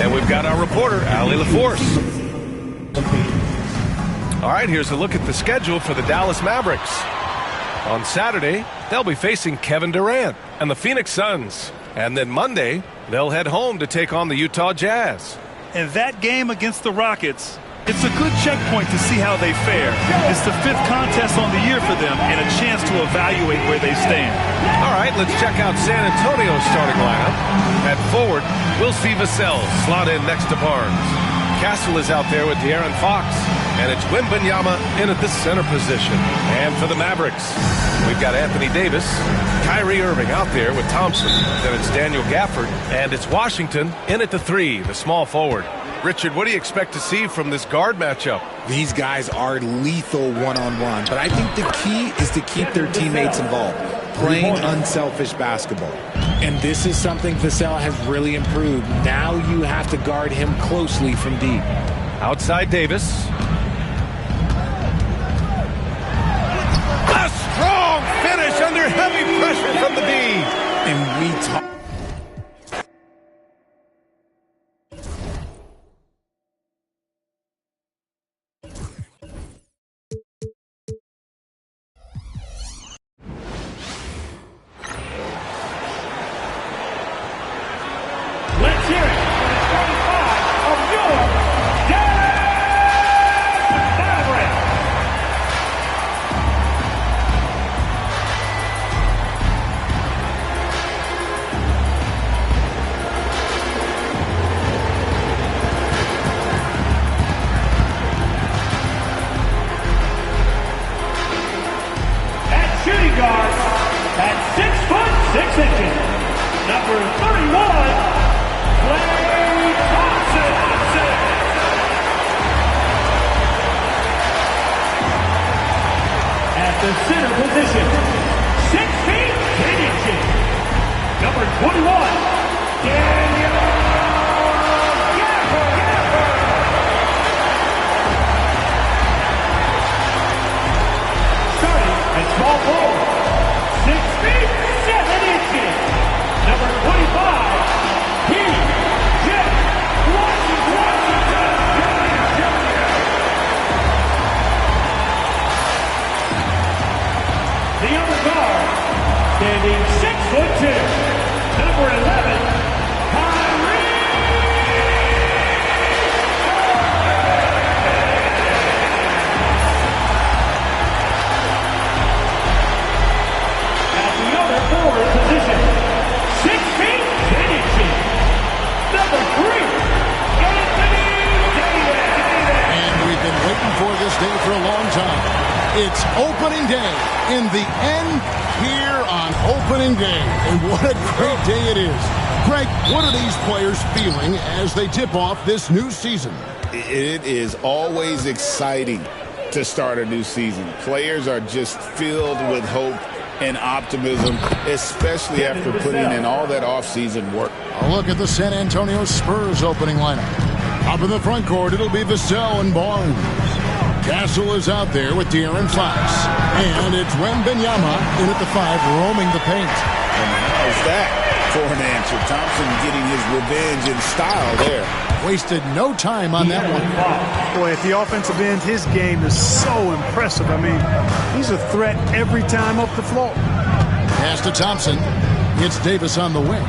And we've got our reporter, Allie LaForce. All right, here's a look at the schedule for the Dallas Mavericks. On Saturday, they'll be facing Kevin Durant and the Phoenix Suns. And then Monday, they'll head home to take on the Utah Jazz. And that game against the Rockets, it's a good checkpoint to see how they fare. It's the 5th contest on the year for them and a chance to evaluate where they stand. All right, let's check out San Antonio's starting lineup. At forward, we'll see Vassell slot in next to Barnes. Castle is out there with De'Aaron Fox. And it's Wembanyama in at the center position. And for the Mavericks, we've got Anthony Davis, Kyrie Irving out there with Thompson. Then it's Daniel Gafford. And it's Washington in at the 3, the small forward. Richard, what do you expect to see from this guard matchup? These guys are lethal one-on-one, but I think the key is to keep their teammates involved, playing unselfish basketball. And this is something Vassell has really improved. Now you have to guard him closely from deep. Outside Davis. A strong finish under heavy pressure from the D. And we talk. It's opening day in the N here on opening day. And what a great day it is. Greg, what are these players feeling as they tip off this new season? It is always exciting to start a new season. Players are just filled with hope and optimism, especially after putting in all that offseason work. A look at the San Antonio Spurs opening lineup. Up in the front court, it'll be Vassell and Barnes. Castle is out there with De'Aaron Fox. And it's Wembanyama in at the 5, roaming the paint. And how's that for an answer? Thompson getting his revenge in style there. Wasted no time on that one. Boy, at the offensive end, his game is so impressive. I mean, he's a threat every time up the floor. Pass to Thompson. It's Davis on the wing.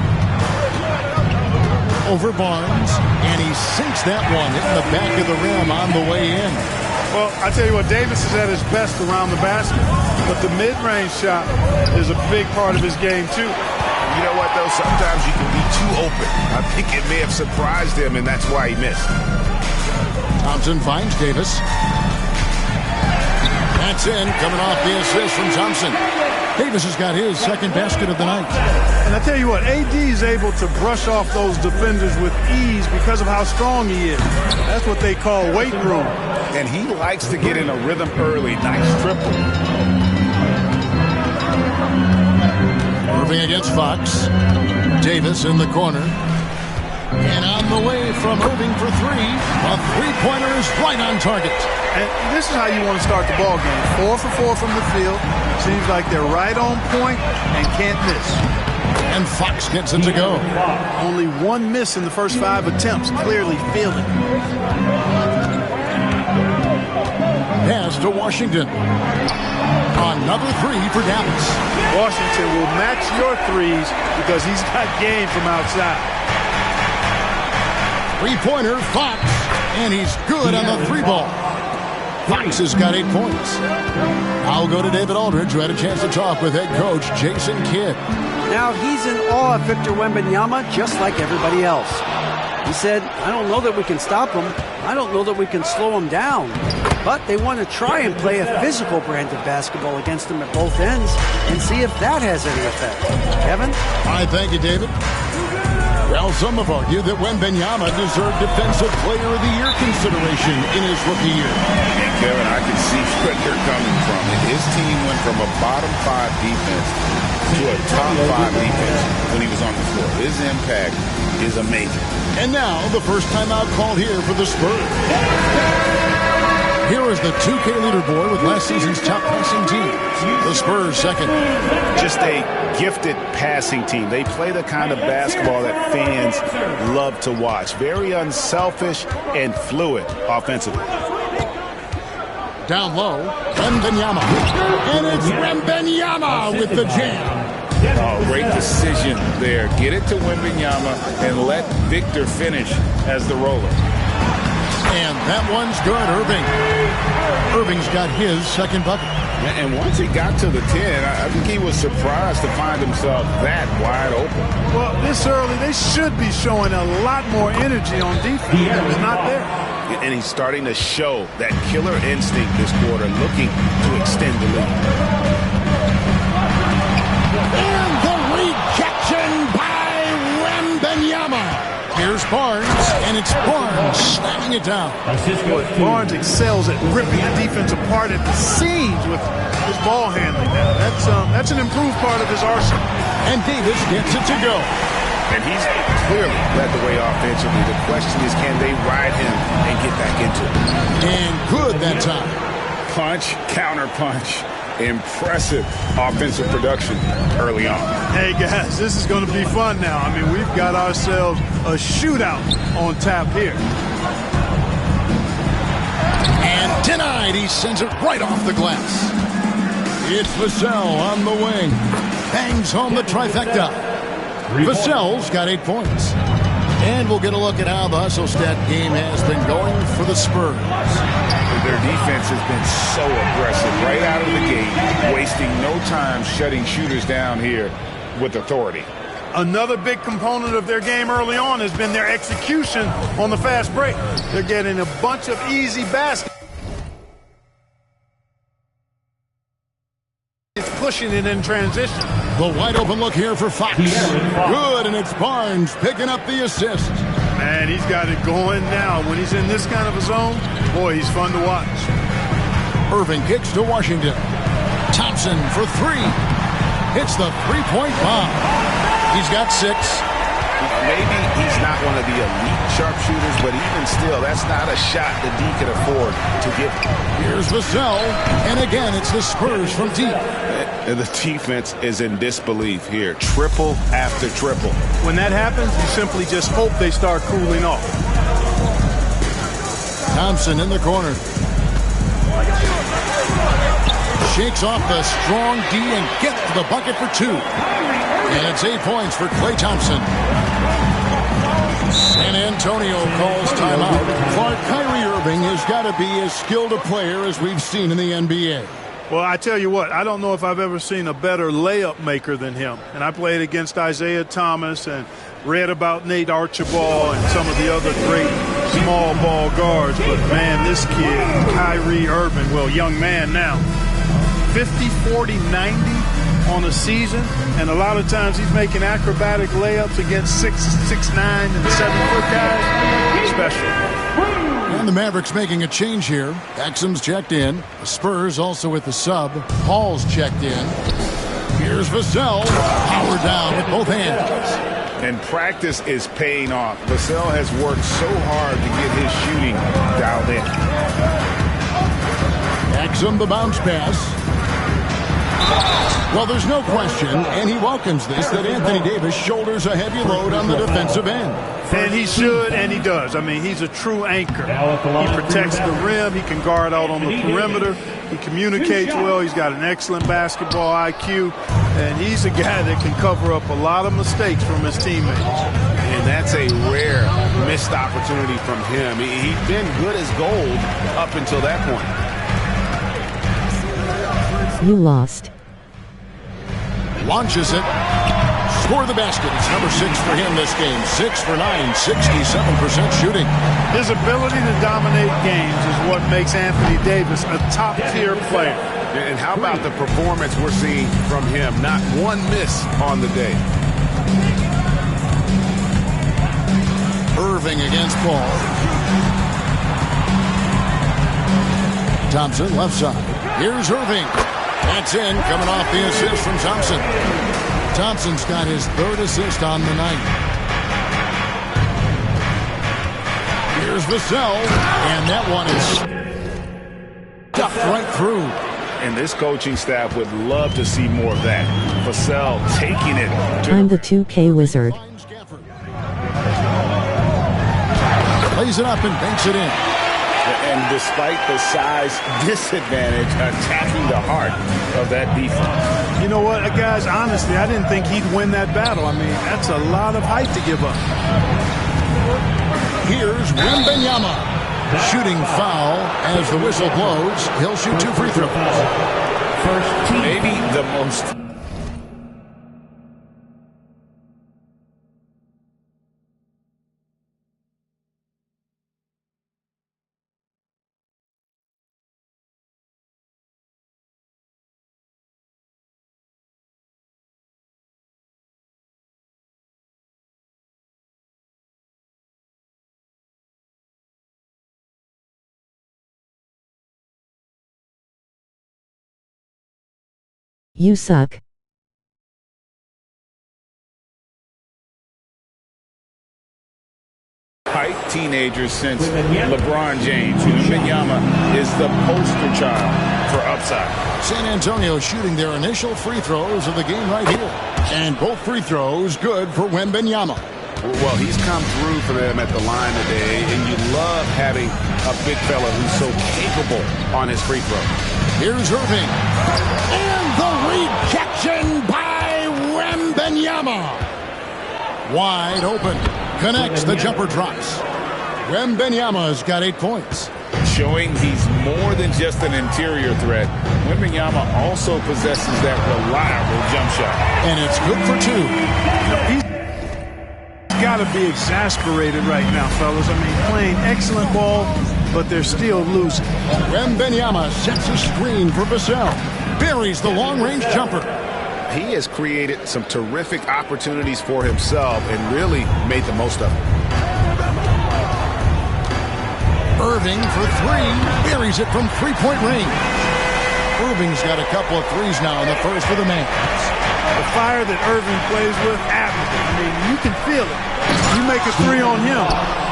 Over Barnes. And he sinks that one, hitting the back of the rim on the way in. Well, I tell you what, Davis is at his best around the basket, but the mid-range shot is a big part of his game, too. You know what, though? Sometimes you can be too open. I think it may have surprised him, and that's why he missed. Thompson finds Davis. That's in, coming off the assist from Thompson. Davis has got his second basket of the night. And I tell you what, AD is able to brush off those defenders with ease because of how strong he is. That's what they call weight room. And he likes to get in a rhythm early. Nice triple. Irving against Fox. Davis in the corner. And on the way from Irving for 3. A three-pointer is right on target. And this is how you want to start the ball game. 4 for 4 from the field. Seems like they're right on point and can't miss. And Fox gets it to go. Only one miss in the first 5 attempts. Clearly feel it. Pass to Washington. Another three for Dallas. Washington will match your threes because he's got game from outside. Three-pointer, Fox. And he's good on the three ball. Fox has got 8 points. I'll go to David Aldridge, who had a chance to talk with head coach Jason Kidd. Now he's in awe of Victor Wembanyama just like everybody else. He said, I don't know that we can stop him. I don't know that we can slow him down. But they want to try and play a physical brand of basketball against him at both ends and see if that has any effect. Kevin? I thank you, David. Well, some have argued that Wembanyama deserved Defensive Player of the Year consideration in his rookie year. And Kevin, I can see where they're coming from. His team went from a bottom 5 defense to a top 5 defense when he was on the floor. His impact is amazing. And now the first timeout called here for the Spurs. Here is the 2K leaderboard with last season's top passing team. The Spurs second. Just a gifted passing team. They play the kind of basketball that fans love to watch. Very unselfish and fluid offensively. Down low, Wembanyama. And it's Wembanyama with the jam. Oh, great decision there. Get it to Wembanyama and let Victor finish as the roller. And that one's good, Irving. Irving's got his second bucket. And once he got to the 10, I think he was surprised to find himself that wide open. Well, this early, they should be showing a lot more energy on defense. It's not there. And he's starting to show that killer instinct this quarter, looking to extend the lead. And the rejection by Wembanyama. Here's Barnes, and it's Barnes slamming it down. Barnes excels at ripping the defense apart at the seams with his ball handling now. That's an improved part of his arsenal. And Davis gets it to go. And he's clearly led the way offensively. The question is, can they ride him and get back into it? And good that time. Punch, counter punch. Impressive offensive production early on. Hey, guys, this is going to be fun now. I mean, we've got ourselves a shootout on tap here. And denied. He sends it right off the glass. It's Vassell on the wing. Bangs home the trifecta. Vassell's got 8 points. And we'll get a look at how the hustle stat game has been going for the Spurs. Their defense has been so aggressive right out of the gate, wasting no time shutting shooters down here with authority. Another big component of their game early on has been their execution on the fast break. They're getting a bunch of easy baskets. It's pushing it in transition. The wide open look here for Fox. Good, and it's Barnes picking up the assist. Man, he's got it going now. When he's in this kind of a zone, boy, he's fun to watch. Irving kicks to Washington. Thompson for three. Hits the three-point bomb. He's got 6. Maybe he's not one of the elite sharpshooters, but even still, that's not a shot that D can afford to give. Here's Vassell, and again, it's the Spurs from deep. And the defense is in disbelief here. Triple after triple. When that happens, you simply just hope they start cooling off. Thompson in the corner. Shakes off the strong D and gets to the bucket for 2. And it's 8 points for Klay Thompson. San Antonio calls timeout. Clark, Kyrie Irving has got to be as skilled a player as we've seen in the NBA. Well, I tell you what, I don't know if I've ever seen a better layup maker than him. And I played against Isaiah Thomas and read about Nate Archibald and some of the other great small ball guards. But, man, this kid, Kyrie Irving, well, young man now, 50, 40, 90 on a season. And a lot of times he's making acrobatic layups against 6'9" and 7-foot guys. Special. And the Mavericks making a change here. Exum's checked in. The Spurs also with the sub. Hall's checked in. Here's Vassell. Power down with both hands. And practice is paying off. Vassell has worked so hard to get his shooting dialed in. Exum the bounce pass. Well, there's no question, and he welcomes this, that Anthony Davis shoulders a heavy load on the defensive end. And he should, and he does. I mean, he's a true anchor. He protects the rim. He can guard out on the perimeter. He communicates well. He's got an excellent basketball IQ. And he's a guy that can cover up a lot of mistakes from his teammates. And that's a rare missed opportunity from him. He's been good as gold up until that point. You lost. Launches it. Score the basket. It's number 6 for him this game. 6 for 9, 67% shooting. His ability to dominate games is what makes Anthony Davis a top-tier player. And how about the performance we're seeing from him? Not one miss on the day. Irving against Paul. Thompson left side. Here's Irving. That's in, coming off the assist from Thompson. Thompson's got his 3rd assist on the night. Here's Vassell, and that one is stuffed right through. And this coaching staff would love to see more of that. Vassell taking it. I'm the 2K wizard. Plays it up and banks it in. And despite the size disadvantage, attacking the heart of that defense. You know what, guys, honestly, I didn't think he'd win that battle. I mean, that's a lot of height to give up. Here's Wembanyama. Shooting foul as the whistle blows. He'll shoot 2 free throws. Maybe the most... You suck. Height teenagers since LeBron James. Wembanyama is the poster child for upside. San Antonio shooting their initial free throws of the game right here. And both free throws good for Wembanyama. Well, he's come through for them at the line today, and you love having a big fella who's so capable on his free throw. Here's Irving. And the rejection by Wembanyama. Wide open. Connects, the jumper drops. Wembanyama's got 8 points. Showing he's more than just an interior threat. Wembanyama also possesses that reliable jump shot. And it's good for 2. He's got to be exasperated right now, fellas. I mean, playing excellent ball, but they're still losing. Wembanyama sets a screen for Vassell. Buries the long-range jumper. He has created some terrific opportunities for himself and really made the most of it. Irving for 3. Buries it from 3-point range. Irving's got a couple of threes now in the first for the Mavs. The fire that Irving plays with, admirable. I mean, you can feel it. You make a 3 on him,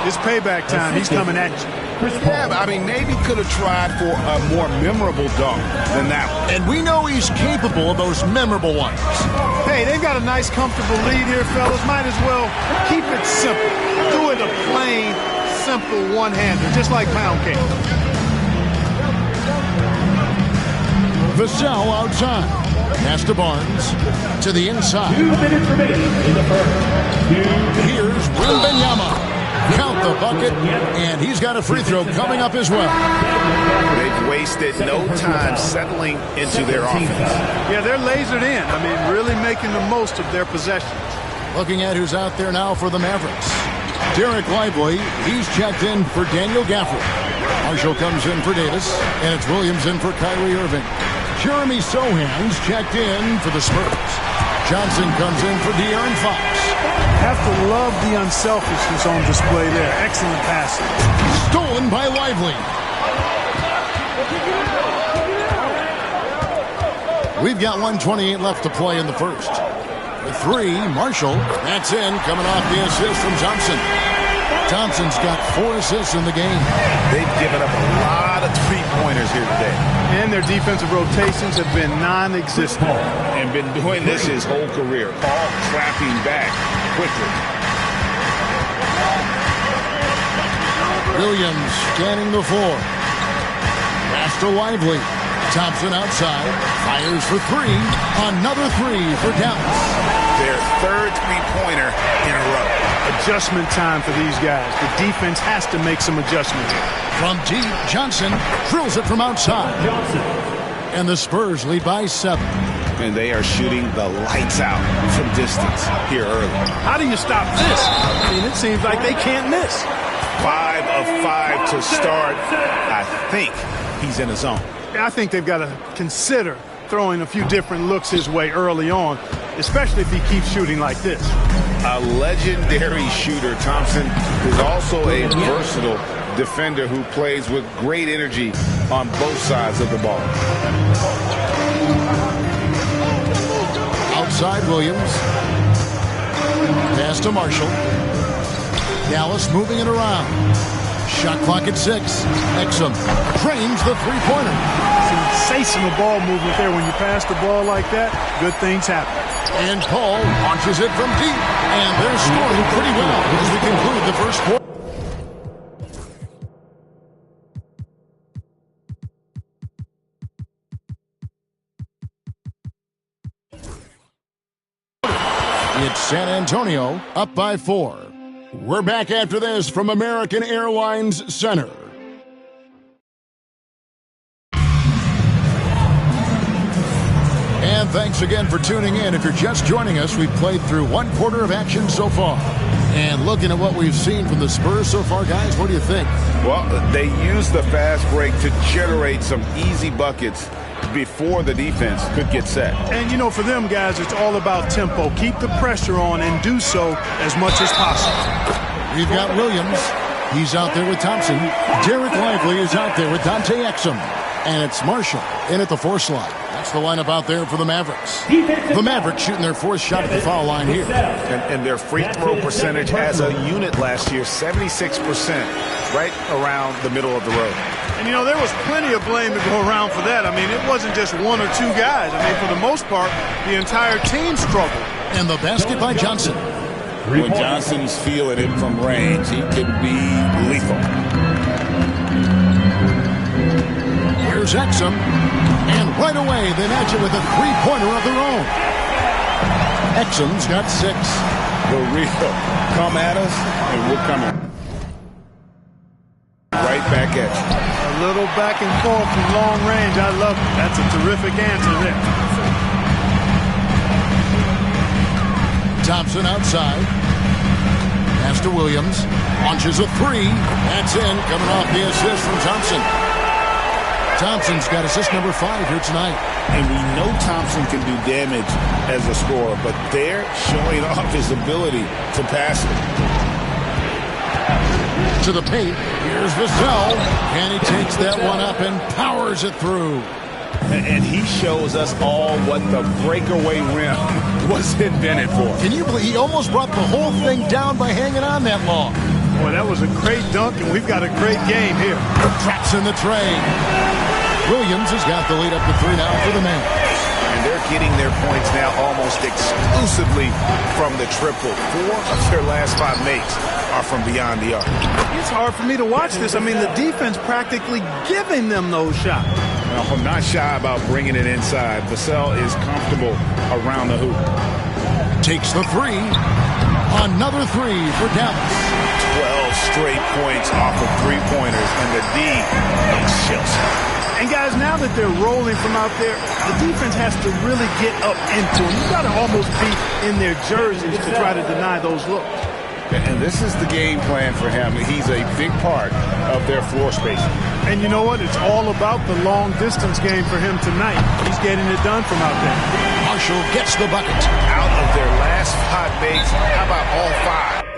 it's payback time. He's coming at you. Yeah, but I mean, maybe could have tried for a more memorable dunk than that one. And we know he's capable of those memorable ones. Hey, they've got a nice, comfortable lead here, fellas. Might as well keep it simple. Do it a plain, simple one-hander, just like pound cake. Vassell outside. Pass to Barnes. To the inside. 2 minutes remaining in the first. Here's Wembanyama. Count the bucket, and he's got a free throw coming up as well. They've wasted no time settling into their offense. Yeah, they're lasered in. I mean, really making the most of their possessions. Looking at who's out there now for the Mavericks. Derek Lively, he's checked in for Daniel Gafford. Marshall comes in for Davis, and it's Williams in for Kyrie Irving. Jeremy Sohan's checked in for the Spurs. Johnson comes in for De'Aaron Fox. Have to love the unselfishness on display there. Excellent passing. Stolen by Lively. We've got 1:28 left to play in the first. The 3, Marshall. That's in, coming off the assist from Johnson. Thompson's got 4 assists in the game. They've given up a lot of three-pointers here today. And their defensive rotations have been non-existent. And been doing this his whole career. All clapping back quickly. Williams scanning the floor. Pass to Lively. Thompson outside. Fires for 3. Another 3 for Dallas. Their third three-pointer in a row. Adjustment time for these guys. The defense has to make some adjustments. From deep, Johnson drills it from outside. And the Spurs lead by 7. And they are shooting the lights out from distance here early. How do you stop this? I mean, it seems like they can't miss. 5 of 5 to start. I think he's in a zone. I think they've got to consider throwing a few different looks his way early on, especially if he keeps shooting like this. A legendary shooter, Thompson is also a versatile defender who plays with great energy on both sides of the ball. Outside Williams. Pass to Marshall. Dallas moving it around. Shot clock at 6. Exum drains the three-pointer. Sensational ball movement there. When you pass the ball like that, good things happen. And Paul launches it from deep. And they're scoring pretty well as we conclude the first quarter. It's San Antonio up by 4. We're back after this from American Airlines Center. And thanks again for tuning in. If you're just joining us, we've played through 1 quarter of action so far. And looking at what we've seen from the Spurs so far, guys, what do you think? Well, they used the fast break to generate some easy buckets before the defense could get set. And, you know, for them guys, it's all about tempo. Keep the pressure on and do so as much as possible. We've got Williams. He's out there with Thompson. Derek Lively is out there with Dante Exum. And it's Marshall in at the 4 slot. That's the lineup out there for the Mavericks. The Mavericks shooting their 4th shot at the foul line here. And their free throw percentage as a unit last year, 76%, right around the middle of the road. And, you know, there was plenty of blame to go around for that. I mean, it wasn't just 1 or 2 guys. I mean, for the most part, the entire team struggled. And the basket by Johnson. When Johnson's feeling it from range, he could be lethal. Here's Exum. And right away, they match it with a three-pointer of their own. Exum's got 6. The real come at us, and we're coming right back at you. A little back and forth from long range. I love it. That's a terrific answer there. Thompson outside. Pass to Williams. Launches a 3. That's in. Coming off the assist from Thompson. Thompson's got assist number 5 here tonight. And we know Thompson can do damage as a scorer, but they're showing off his ability to pass it. To the paint. Here's Vassell. And he takes that one up and powers it through. And he shows us all what the breakaway rim was invented for. Can you believe he almost brought the whole thing down by hanging on that long? Boy, that was a great dunk, and we've got a great game here. Traps in the tray. Williams has got the lead up to 3 now for the man. And they're getting their points now almost exclusively from the triple. 4 of their last 5 makes are from beyond the arc. It's hard for me to watch this. I mean, the defense practically giving them those shots. Well, I'm not shy about bringing it inside. Vassell is comfortable around the hoop. Takes the 3. Another 3 for Dallas. 12 straight points off of 3-pointers, and the D is Chelsea. And guys, now that they're rolling from out there, the defense has to really get up into them. You've got to almost be in their jerseys to try to deny those looks. And this is the game plan for him. He's a big part of their floor spacing. And you know what? It's all about the long distance game for him tonight. He's getting it done from out there. Marshall gets the bucket. Out of their last 5 makes, how about all 5?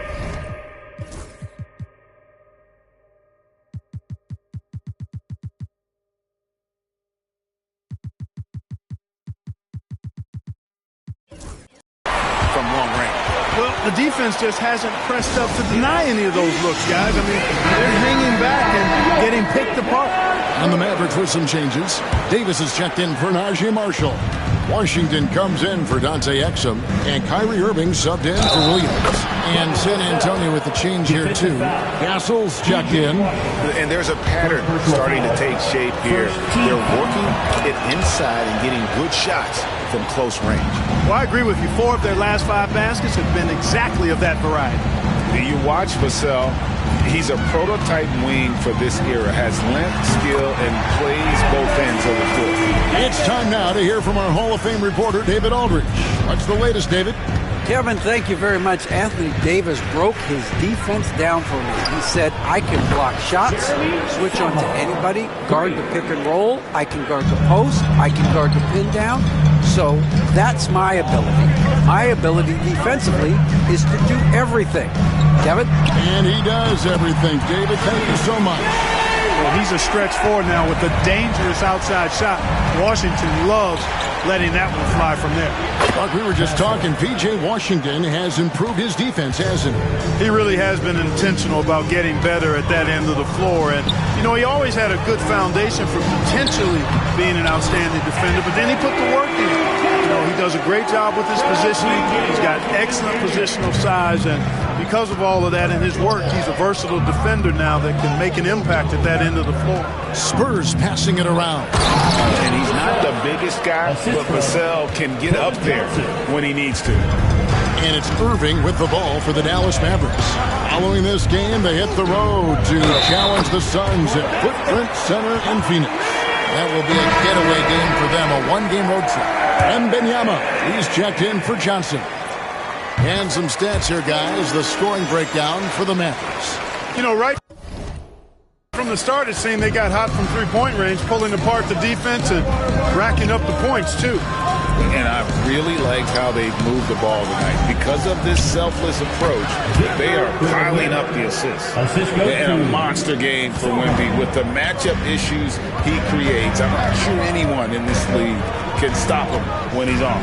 Well, the defense just hasn't pressed up to deny any of those looks, guys. I mean, they're hanging back and getting picked apart. On the Mavericks with some changes. Davis is checked in for Najee Marshall. Washington comes in for Dante Exum. And Kyrie Irving subbed in for Williams. And San Antonio with the change here, too. Castle's checked in. And there's a pattern starting to take shape here. They're working it inside and getting good shots from close range. Well, I agree with you. 4 of their last 5 baskets have been exactly of that variety. You watch Vassell. He's a prototype wing for this era. Has length, skill, and plays both ends of the floor. It's time now to hear from our Hall of Fame reporter, David Aldridge. What's the latest, David? Kevin, thank you very much. Anthony Davis broke his defense down for me. He said, I can block shots, switch on to anybody, guard the pick and roll, I can guard the post, I can guard the pin down. So that's my ability. My ability defensively is to do everything. Kevin? And he does everything. David, thank you so much. Well, he's a stretch forward now with a dangerous outside shot. Washington loves letting that one fly from there. Like we were just talking, P.J. Washington has improved his defense, hasn't he? He really has been intentional about getting better at that end of the floor. And, you know, he always had a good foundation for potentially being an outstanding defender, but then he put the work in. You know, he does a great job with his positioning. He's got excellent positional size, and because of all of that and his work, he's a versatile defender now that can make an impact at that end of the floor. Spurs passing it around. And he's not the biggest guy, but Vassell can get up there when he needs to. And it's Irving with the ball for the Dallas Mavericks. Following this game, they hit the road to challenge the Suns at Footprint Center in Phoenix. That will be a getaway game for them, a one-game road trip. And Wembanyama, he's checked in for Johnson. And some stats here, guys. The scoring breakdown for the Mavericks. You know, right from the start, it seemed they got hot from three-point range, pulling apart the defense and racking up the points, too. And I really like how they moved the ball tonight. Because of this selfless approach, they are piling up the assists. And a monster game for Wemby. With the matchup issues he creates, I'm not sure anyone in this league can stop him when he's on.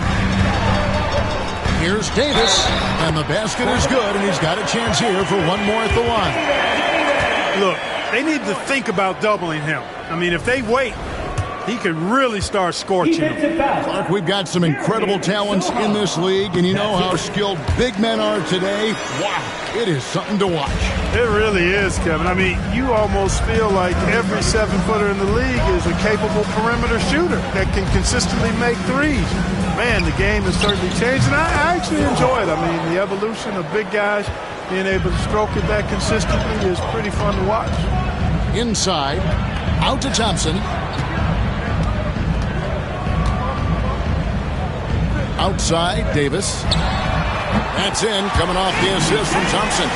Here's Davis, and the basket is good, and he's got a chance here for one more at the line. Look, they need to think about doubling him. I mean, if they wait, he could really start scorching them. Clark, we've got some incredible talents in this league, and you know how skilled big men are today. Wow, it is something to watch. It really is, Kevin. I mean, you almost feel like every 7-footer in the league is a capable perimeter shooter that can consistently make threes. Man, the game has certainly changed, and I actually enjoy it. I mean, the evolution of big guys being able to stroke it that consistently is pretty fun to watch. Inside, out to Thompson. Outside, Davis. That's in, coming off the assist from Thompson.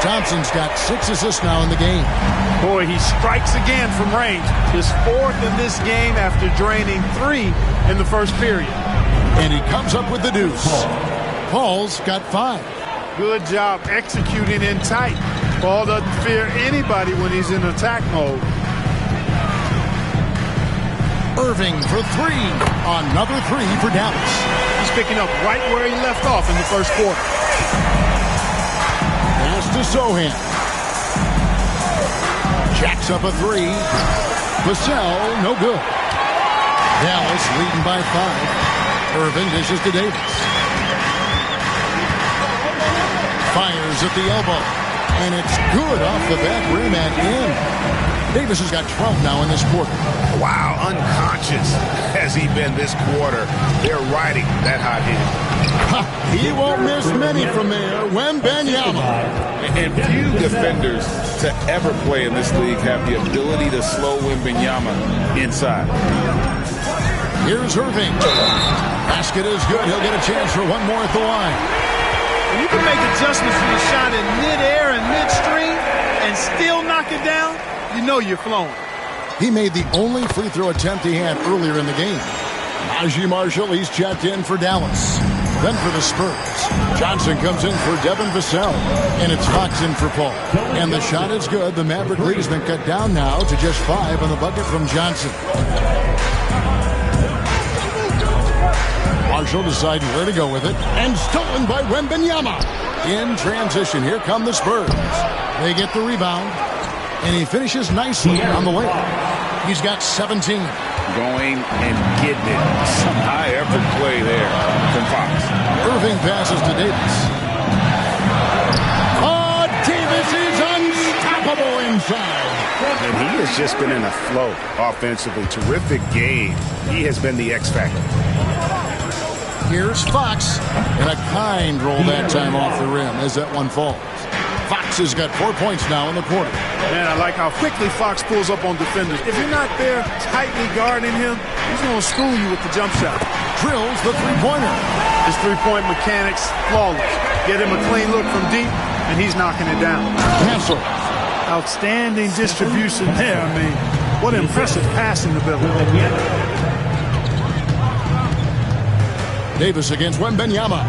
Thompson's got 6 assists now in the game. Boy, he strikes again from range. His 4th in this game after draining 3 in the first period. And he comes up with the deuce. Paul's got 5. Good job executing in tight. Paul doesn't fear anybody when he's in attack mode. Irving for 3. Another 3 for Dallas. He's picking up right where he left off in the first quarter. Pass to Sohan. Jacks up a 3. Vassell, no good. Dallas leading by 5. Irving dishes to Davis. Fires at the elbow. And it's good off the back rim and in. Davis has got 12 now in this quarter. Wow, unconscious has he been this quarter. They're riding that hot hit. He won't miss many from there. Wembanyama. And few defenders to ever play in this league have the ability to slow Wembanyama inside. Here's Irving. Basket is good. He'll get a chance for one more at the line. You can make adjustments for your shot in midair and midstream and still knock it down. You know you're flowing. He made the only free throw attempt he had earlier in the game. Najee Marshall, he's checked in for Dallas. Then for the Spurs, Johnson comes in for Devin Vassell. And it's Fox in for Paul. And the shot is good. The Maverick lead has been cut down now to just 5 on the bucket from Johnson. Marshall deciding where to go with it. And stolen by Wembanyama. In transition, here come the Spurs. They get the rebound. And he finishes nicely on the layup. He's got 17. Going and getting it. Some high effort play there from Fox. Irving passes to Davis. Oh, Davis is unstoppable inside. And he has just been in a flow offensively. Terrific game. He has been the X factor. Here's Fox. And a kind roll that time off the rim as that one falls. Fox has got 4 points now in the quarter. Man, I like how quickly Fox pulls up on defenders. If you're not there tightly guarding him, he's going to school you with the jump shot. Drills the three-pointer. His three-point mechanics, flawless. Get him a clean look from deep, and he's knocking it down. Cancel. Outstanding distribution there. I mean, what impressive passing ability. Davis against Wembanyama.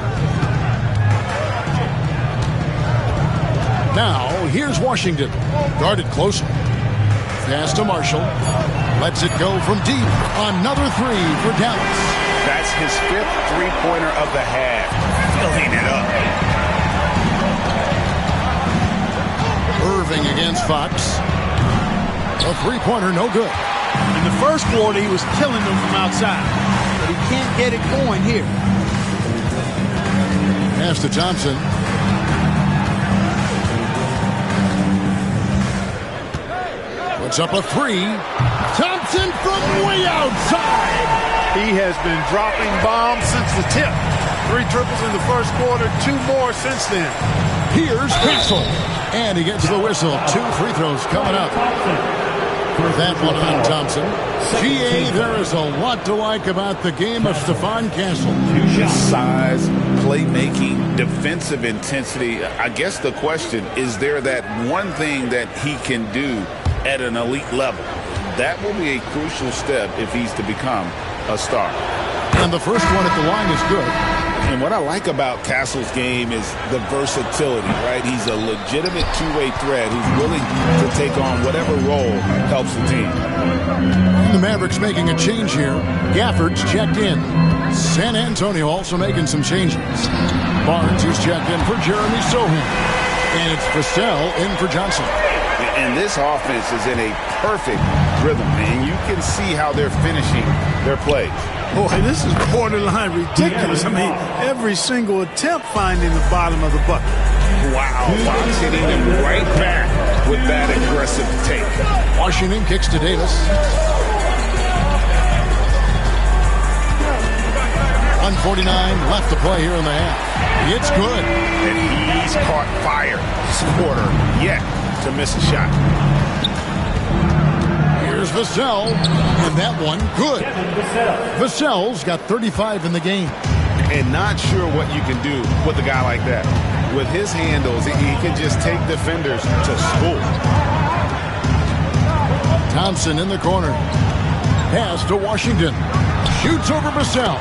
Now, here's Washington. Guarded closer. Pass to Marshall. Lets it go from deep. Another 3 for Dallas. That's his 5th three-pointer of the half. Filling it up. Irving against Fox. A three-pointer, no good. In the first quarter, he was killing them from outside. But he can't get it going here. Pass to Thompson. Puts up a 3. Thompson from way outside. He has been dropping bombs since the tip. 3 triples in the first quarter, 2 more since then. Here's Castle. And he gets the whistle. 2 free throws coming up. That one on Thompson. GA, there is a lot to like about the game of Stephon Castle. Size, playmaking, defensive intensity. I guess the question, is there that one thing that he can do at an elite level? That will be a crucial step if he's to become a star. And the first one at the line is good. And what I like about Castle's game is the versatility, right? He's a legitimate two-way threat who's willing to take on whatever role helps the team. The Mavericks making a change here. Gafford's checked in. San Antonio also making some changes. Barnes is checked in for Jeremy Sohan. And it's Vassell in for Johnson. And this offense is in a perfect rhythm, and you can see how they're finishing their plays. Boy, this is borderline ridiculous. I mean, every single attempt finding the bottom of the bucket. Wow, Fox hitting them right back with that aggressive take. Washington kicks to Davis. 1:49 left to play here in the half. It's good. And he's caught fire this quarter yet to miss a shot. Here's Vassell, and that one good. Vassell's got 35 in the game. And not sure what you can do with a guy like that. With his handles, he can just take defenders to school. Thompson in the corner. Pass to Washington. Shoots over Vassell.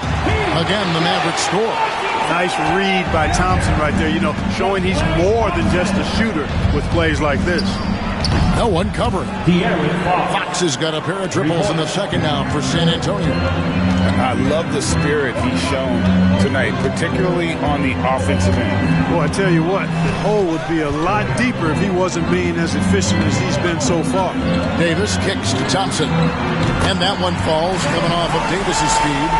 Again, the Mavericks score. Nice read by Thompson right there, showing he's more than just a shooter with plays like this. No one covering. Fox has got a pair of triples in the second now for San Antonio. I love the spirit he's shown tonight, particularly on the offensive end. Well, I tell you what, the hole would be a lot deeper if he wasn't being as efficient as he's been so far. Davis kicks to Thompson. And that one falls, coming off of Davis's speed.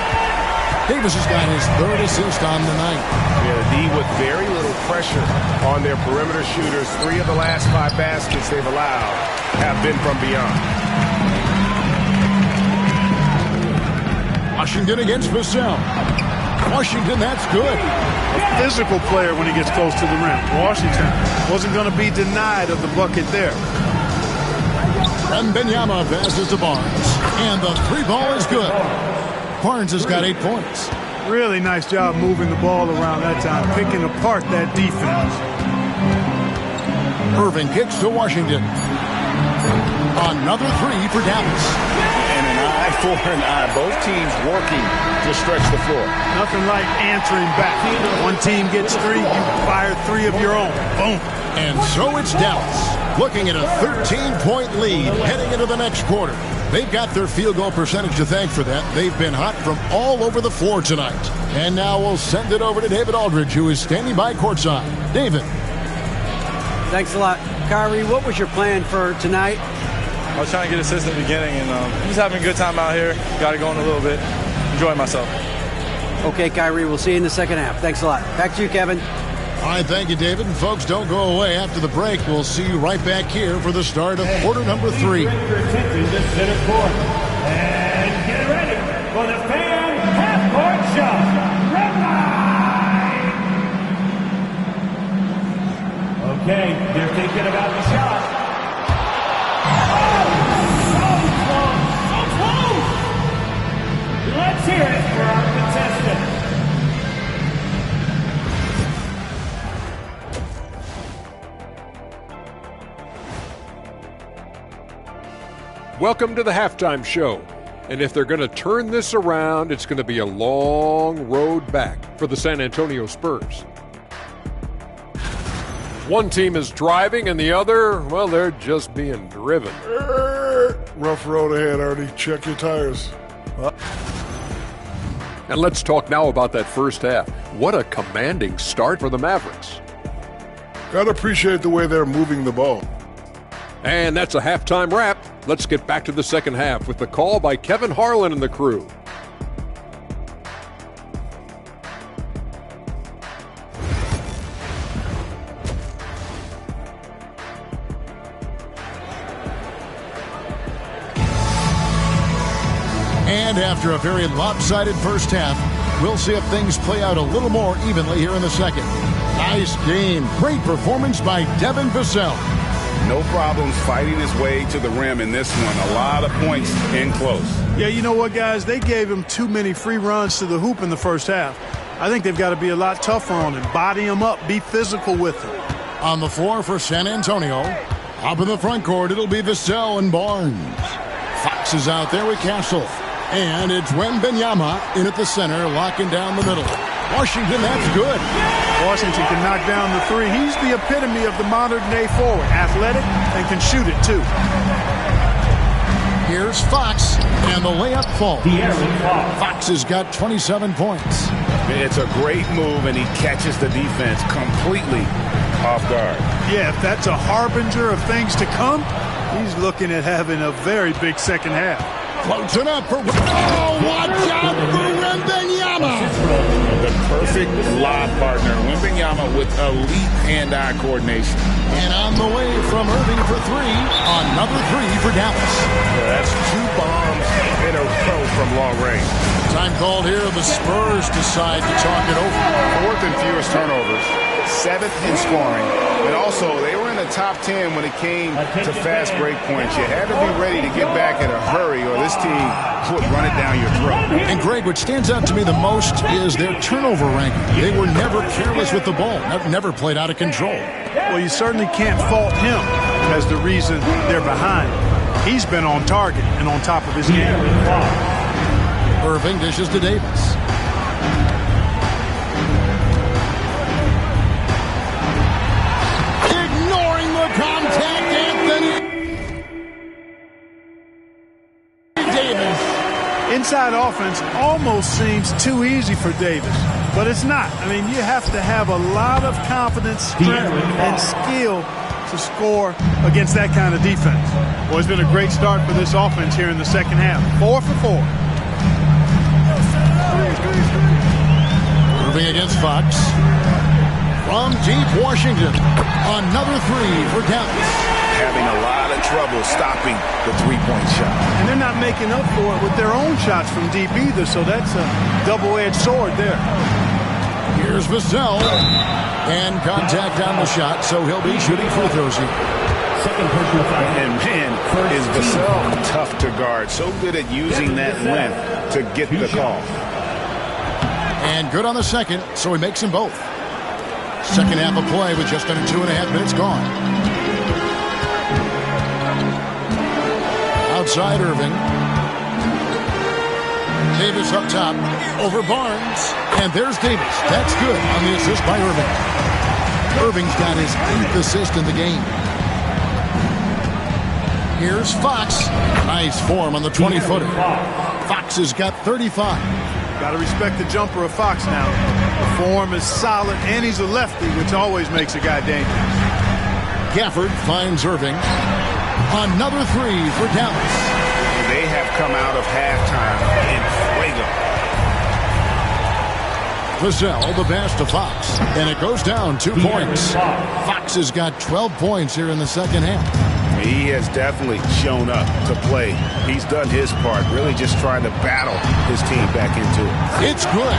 Davis has got his third assist on the night. Yeah, the D with very little pressure on their perimeter shooters. 3 of the last 5 baskets they've allowed have been from beyond. Washington against Vassell. Washington, that's good. A physical player when he gets close to the rim. Washington wasn't going to be denied of the bucket there. Wembanyama passes to Barnes. And the 3 ball is good. Barnes has got 8 points. Really nice job moving the ball around that time, picking apart that defense. Irving kicks to Washington. Another 3 for Dallas. And an eye for an eye. Both teams working to stretch the floor. Nothing like answering back. One team gets 3, you fire 3 of your own. Boom. And so it's Dallas, looking at a 13-point lead heading into the next quarter. They've got their field goal percentage to thank for that. They've been hot from all over the floor tonight. And now we'll send it over to David Aldridge, who is standing by courtside. David. Thanks a lot. Kyrie, what was your plan for tonight? I was trying to get assists at the beginning, and just having a good time out here. Got it going a little bit. Enjoying myself. Okay, Kyrie, we'll see you in the second half. Thanks a lot. Back to you, Kevin. All right, thank you, David. And folks, don't go away. After the break, we'll see you right back here for the start of quarter number 3. And get ready for the fan half-court shot. Red line. Okay, they're thinking about the shot. So close. Let's hear it for our contestant. Welcome to the halftime show. And if they're going to turn this around, it's going to be a long road back for the San Antonio Spurs. One team is driving and the other, well, they're just being driven. Rough road ahead, Artie. Check your tires. And let's talk now about that first half. What a commanding start for the Mavericks. Gotta appreciate the way they're moving the ball. And that's a halftime wrap. Let's get back to the second half with the call by Kevin Harlan and the crew. And after a very lopsided first half, we'll see if things play out a little more evenly here in the second. Nice game. Great performance by Devin Vassell. No problems fighting his way to the rim in this one. A lot of points in close. Yeah, you know what, guys? They gave him too many free runs to the hoop in the first half. I think they've got to be a lot tougher on him. Body him up. Be physical with him. On the floor for San Antonio. Up in the front court, it'll be Vassell and Barnes. Fox is out there with Castle. And it's Wembanyama in at the center, locking down the middle. Washington, that's good. Washington can knock down the 3. He's the epitome of the modern-day forward. Athletic and can shoot it, too. Here's Fox, and the layup falls. Fox has got 27 points. It's a great move, and he catches the defense completely off guard. Yeah, if that's a harbinger of things to come, he's looking at having a very big second half. Floats it up for... Oh, watch out for Wembanyama! The perfect lob partner. Wembanyama with elite hand-eye coordination. And on the way from Irving for 3. Another 3 for Dallas. Yeah, that's 2 bombs in a row from long range. Time called here. The Spurs decide to talk it over. 4th and fewest turnovers 7th in scoring. And also, they were in the top 10 when it came to fast break points. You had to be ready to get back in a hurry or this team would run it down your throat. And Greg, what stands out to me the most is their turnover ranking. They were never careless with the ball, never played out of control. Well, you certainly can't fault him as the reason they're behind. He's been on target and on top of his game. Irving dishes to Davis. Ignoring the contact, Anthony Davis. Inside offense almost seems too easy for Davis, but it's not. I mean, you have to have a lot of confidence, strength, and skill to score against that kind of defense. Well, it's been a great start for this offense here in the second half. 4 for 4. Moving against Fox. From deep Washington. Another 3 for Dallas. Having a lot of trouble stopping the three-point shot. And they're not making up for it with their own shots from deep either, so that's a double-edged sword there. Here's Vassell. And contact on the shot, so he'll be shooting free throws here. And man, is Vassell tough to guard. So good at using that length to get the call. And good on the second, so he makes them both. Second half of play with just under 2.5 minutes gone. Outside Irving. Davis up top over Barnes. And there's Davis. That's good on the assist by Irving. Irving's got his 8th assist in the game. Here's Fox. Nice form on the 20-footer. Fox has got 35. Got to respect the jumper of Fox now. The form is solid, and he's a lefty, which always makes a guy dangerous. Gafford finds Irving. Another 3 for Dallas. They have come out of halftime in fuego. Vassell, the pass to Fox. And it goes down 2 points. Fox has got 12 points here in the second half. He has definitely shown up to play. He's done his part, really just trying to battle his team back into it. It's good.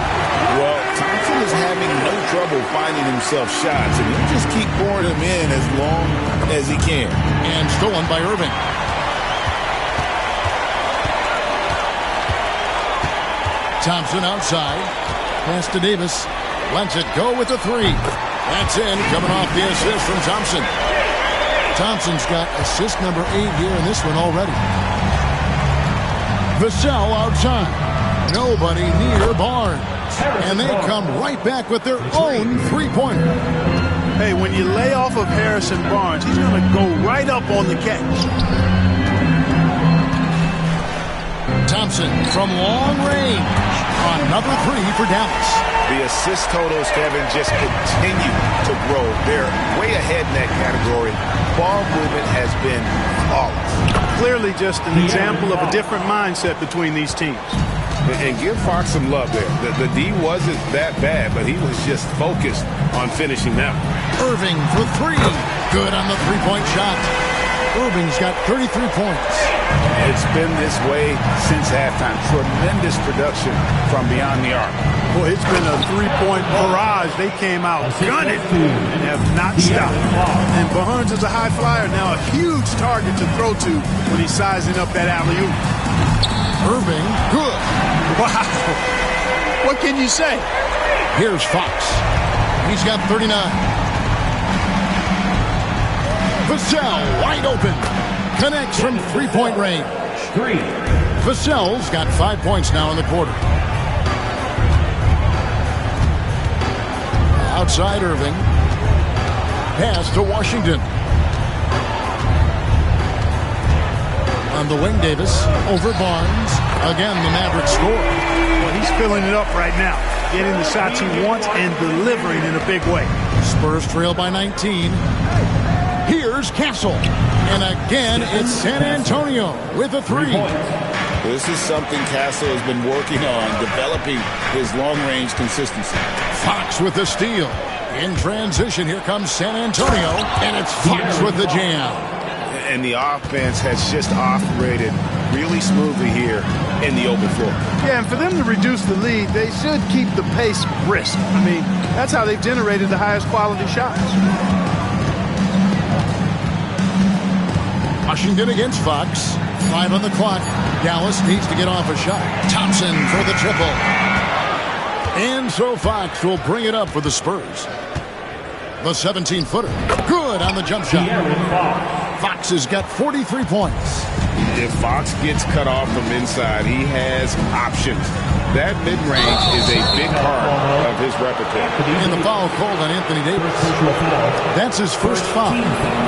Well, Thompson is having no trouble finding himself shots, and he'll just keep pouring them in as long as he can. And stolen by Irving. Thompson outside. Pass to Davis. Lets it go with the 3. That's in, coming off the assist from Thompson. Thompson's got assist number 8 here in this one already. Vassell outside. Nobody near Barnes. And they come right back with their own three-pointer. Hey, when you lay off of Harrison Barnes, he's going to go right up on the catch. Thompson from long range. Another 3 for Dallas. The assist totals, Kevin, just continue to grow. They're way ahead in that category. Ball movement has been flawless. Clearly just an example of a different mindset between these teams. And give Fox some love there. The D wasn't that bad, but he was just focused on finishing that one. Irving for 3. Good on the three-point shot. Irving's got 33 points. It's been this way since halftime. Tremendous production from beyond the arc. Boy, it's been a three-point barrage. They came out gunning and have not stopped. And Barnes is a high flyer now, a huge target to throw to when he's sizing up that alley-oop. Irving, good. Wow. What can you say? Here's Fox. He's got 39. Vassell wide open. Connects from three-point range. 3. Vassell's got 5 points now in the quarter. Outside Irving. Pass to Washington. On the wing, Davis over Barnes. Again, the Mavericks score. Well, he's filling it up right now. Getting the shots he wants and delivering in a big way. Spurs trail by 19. Here's Castle. And again, it's San Antonio with a 3. This is something Castle has been working on, developing his long-range consistency. Fox with the steal. In transition, here comes San Antonio. And it's Fox with the jam. And the offense has just operated really smoothly here in the open floor. Yeah, and for them to reduce the lead, they should keep the pace brisk. I mean, that's how they've generated the highest quality shots. Washington against Fox. 5 on the clock. Dallas needs to get off a shot. Thompson for the triple. And so Fox will bring it up for the Spurs. The 17-footer. Good on the jump shot. Fox has got 43 points. If Fox gets cut off from inside, he has options. That mid-range is a big part of his repertoire. And the foul called on Anthony Davis. That's his first foul.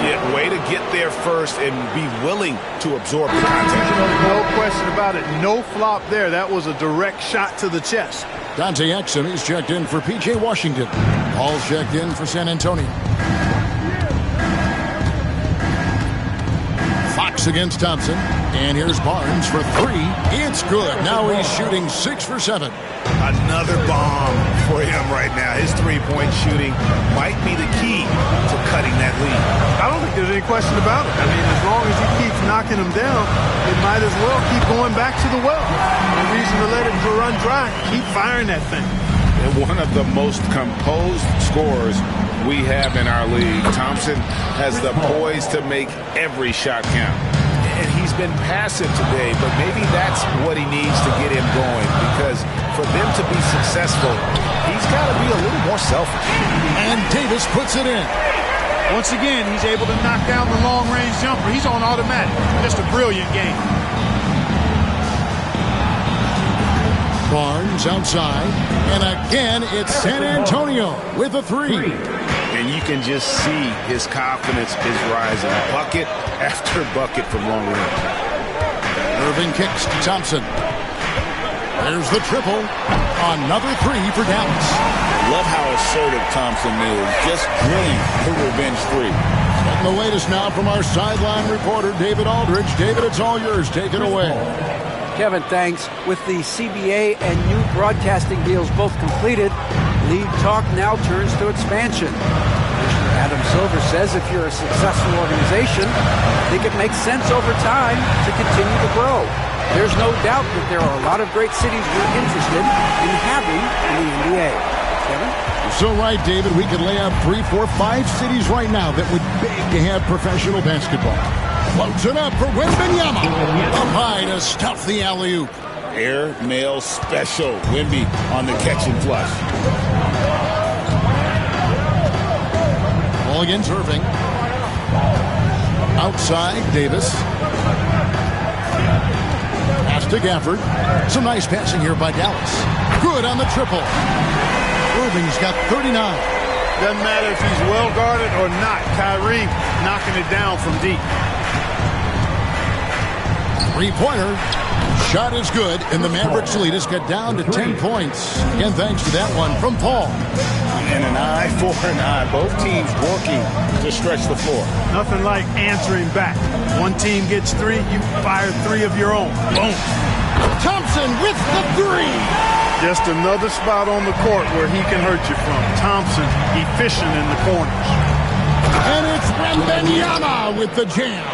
Yeah, way to get there first and be willing to absorb the contact. No question about it. No flop there. That was a direct shot to the chest. Dante Exum is checked in for P.J. Washington. Paul's checked in for San Antonio. Fox against Thompson. And here's Barnes for 3. It's good. Now he's shooting 6 for 7. Another bomb for him right now. His three-point shooting might be the key to cutting that lead. I don't think there's any question about it. I mean, as long as he keeps knocking them down, they might as well keep going back to the well. No reason to let it run dry. Keep firing that thing. And one of the most composed scorers we have in our league. Thompson has the poise to make every shot count. And he's been passive today, but maybe that's what he needs to get him going, because for them to be successful, he's got to be a little more selfish. And Davis puts it in. Once again, he's able to knock down the long-range jumper. He's on automatic. Just a brilliant game. Barnes outside, and again it's San Antonio with a 3. And you can just see his confidence is rising. Bucket after bucket from long range. Irving kicks to Thompson. There's the triple. Another 3 for Dallas. Love how assertive Thompson is. Just drilling the revenge 3. And the latest now from our sideline reporter, David Aldridge. David, it's all yours. Take it away. Kevin, thanks. With the CBA and new broadcasting deals both completed, league talk now turns to expansion. Commissioner Adam Silver says if you're a successful organization, I think it makes sense over time to continue to grow. There's no doubt that there are a lot of great cities we're interested in having in the NBA. Kevin? You're so right, David. We could lay out 3, 4, 5 cities right now that would beg to have professional basketball. Floats it up for Wembanyama. Up high to stuff the alley-oop. Air mail special. Wemby on the catch and flush. Ball against Irving. Outside, Davis. Pass to Gafford. Some nice passing here by Dallas. Good on the triple. Irving's got 39. Doesn't matter if he's well guarded or not. Kyrie knocking it down from deep. 3-pointer. Shot is good, and the Mavericks lead has got down to 10 points. Again, thanks to that one from Paul. And an eye for an eye. Both teams working to stretch the floor. Nothing like answering back. One team gets 3, you fire 3 of your own. Boom. Thompson with the 3. Just another spot on the court where he can hurt you from. Thompson efficient in the corners. And it's Wembanyama with the jam.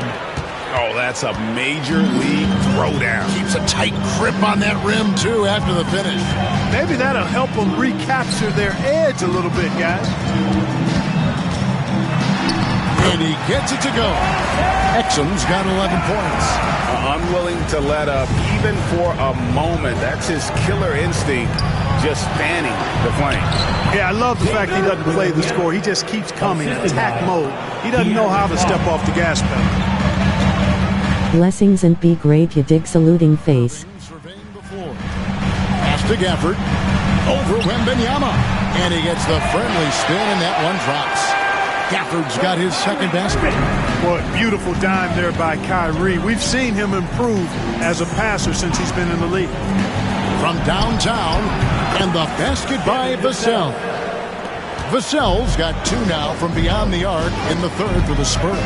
Oh, that's a major league throwdown. Keeps a tight grip on that rim, too, after the finish. Maybe that'll help them recapture their edge a little bit, guys. And he gets it to go. Exum's got 11 points. Unwilling to let up, even for a moment. That's his killer instinct, just fanning the flames. Yeah, I love the fact he doesn't play the score. He just keeps coming, attack mode. He doesn't know how to step off the gas pedal. Blessings and be great, you dig saluting face. Pass to Gafford. Over Wembanyama. And he gets the friendly spin, and that one drops. Gafford's got his second basket. Boy, beautiful dime there by Kyrie. We've seen him improve as a passer since he's been in the league. From downtown, and the basket by Vassell. Vassell's got 2 now from beyond the arc in the third for the Spurs.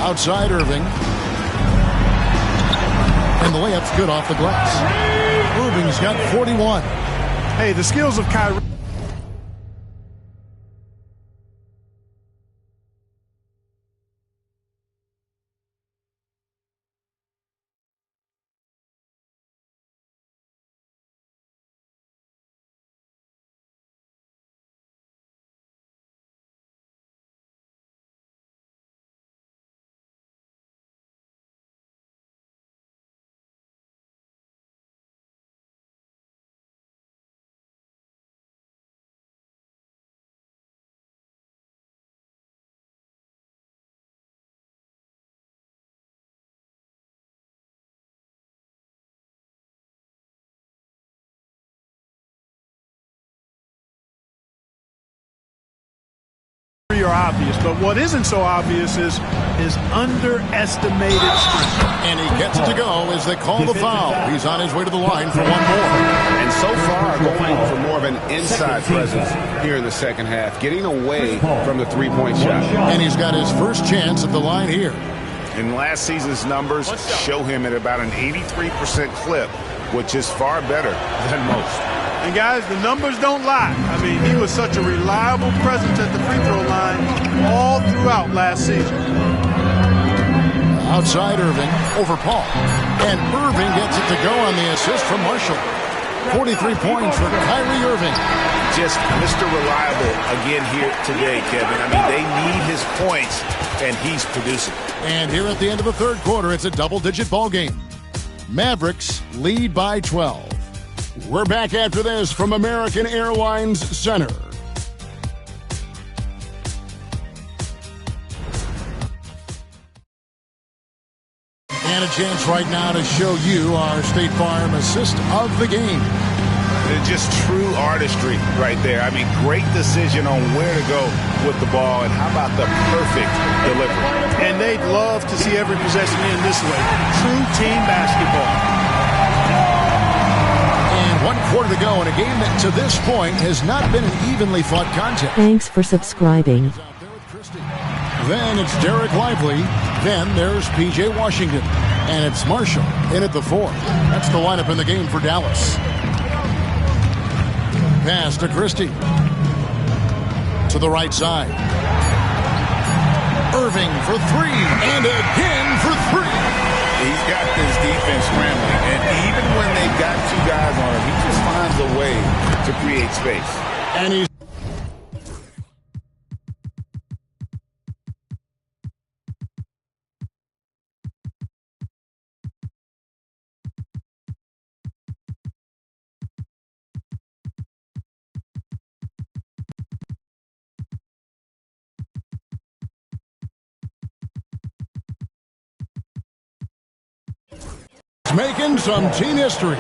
Outside Irving. And the layup's good off the glass. Irving's got 41. Hey, the skills of Kyrie. obvious. But what isn't so obvious is his underestimated strength. And he gets it to go as they call the foul. He's on his way to the line for one more. And so far, going for more of an inside presence here in the second half, getting away from the three-point shot. And he's got his first chance at the line here. And last season's numbers show him at about an 83% clip, which is far better than most. And guys, the numbers don't lie. I mean, he was such a reliable presence at the free throw line all throughout last season. Outside Irving over Paul. And Irving gets it to go on the assist from Marshall. 43 points for Kyrie Irving. Just Mr. Reliable again here today, Kevin. I mean, they need his points, and he's producing. And here at the end of the third quarter, it's a double-digit ball game. Mavericks lead by 12. We're back after this from American Airlines Center. And a chance right now to show you our State Farm assist of the game. Just true artistry right there. I mean, great decision on where to go with the ball, and how about the perfect delivery. And they'd love to see every possession in this way. True team basketball. And 1 quarter to go in a game that to this point has not been an evenly fought contest. Thanks for subscribing. Then it's Derek Lively. Then there's P.J. Washington. And it's Marshall in at the 4. That's the lineup in the game for Dallas. Pass to Christie. To the right side. Irving for 3. And again for 3. He's got this defense scrambling. And even when they've got 2 guys on him, he just finds a way to create space. And he's making some team history.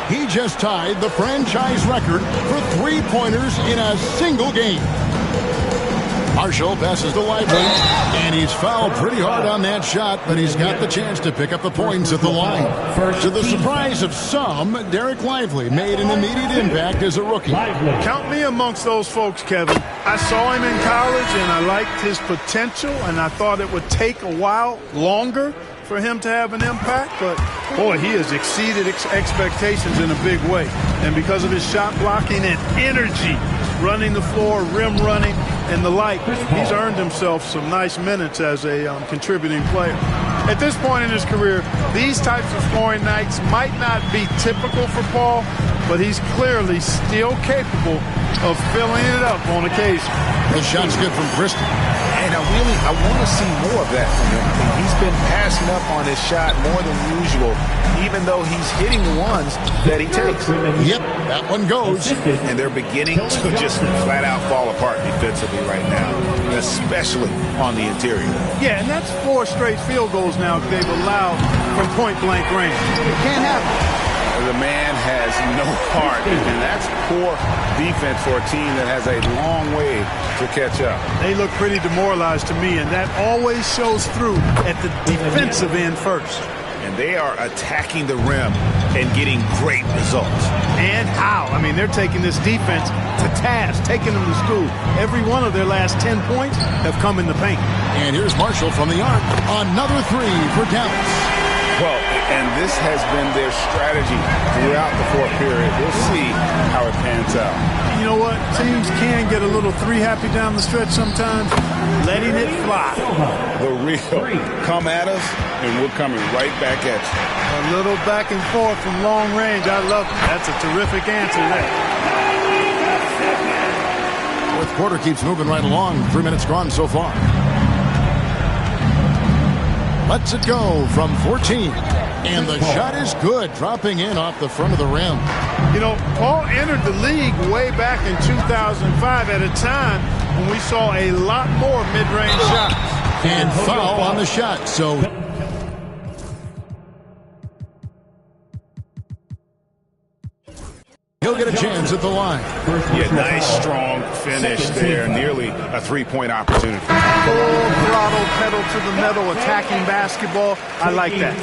He just tied the franchise record for three-pointers in a single game. Marshall passes to Lively, and he's fouled pretty hard on that shot, but he's got the chance to pick up the points at the line. To the surprise of some, Derek Lively made an immediate impact as a rookie. Count me amongst those folks, Kevin. I saw him in college, and I liked his potential, and I thought it would take a while longer for him to have an impact, but boy, he has exceeded expectations in a big way. And because of his shot blocking and energy, running the floor, rim running, and the like, he's earned himself some nice minutes as a contributing player. At this point in his career, these types of scoring nights might not be typical for Paul, but he's clearly still capable of filling it up on occasion. The shot's good from Christie. And I want to see more of that from him. I mean, he's been passing up on his shot more than usual, even though he's hitting the ones that he takes. Yep, that one goes. And they're beginning to just flat out fall apart defensively right now, especially on the interior. Yeah, and that's 4 straight field goals now they've allowed from point-blank range. It can't happen. The man has no heart, and that's poor defense for a team that has a long way to catch up. They look pretty demoralized to me, and that always shows through at the defensive end first. And they are attacking the rim and getting great results. And how? I mean, they're taking this defense to task, taking them to school. Every one of their last 10 points have come in the paint. And here's Marshall from the arc. Another 3 for Dallas. Well, and this has been their strategy throughout the fourth period. We'll see how it pans out. You know what? Teams can get a little 3 happy down the stretch sometimes. Letting it fly. The real come at us, and we're coming right back at you. A little back and forth from long range. I love it. That's a terrific answer there. Fourth quarter keeps moving right along. 3 minutes gone so far. Lets it go from 14. And the shot is good, dropping in off the front of the rim. You know, Paul entered the league way back in 2005 at a time when we saw a lot more mid-range shots. And foul on the shot, so... He'll get a chance at the line. Yeah, nice, strong finish there. Nearly a three-point opportunity. Full throttle, pedal to the metal, attacking basketball. I like that.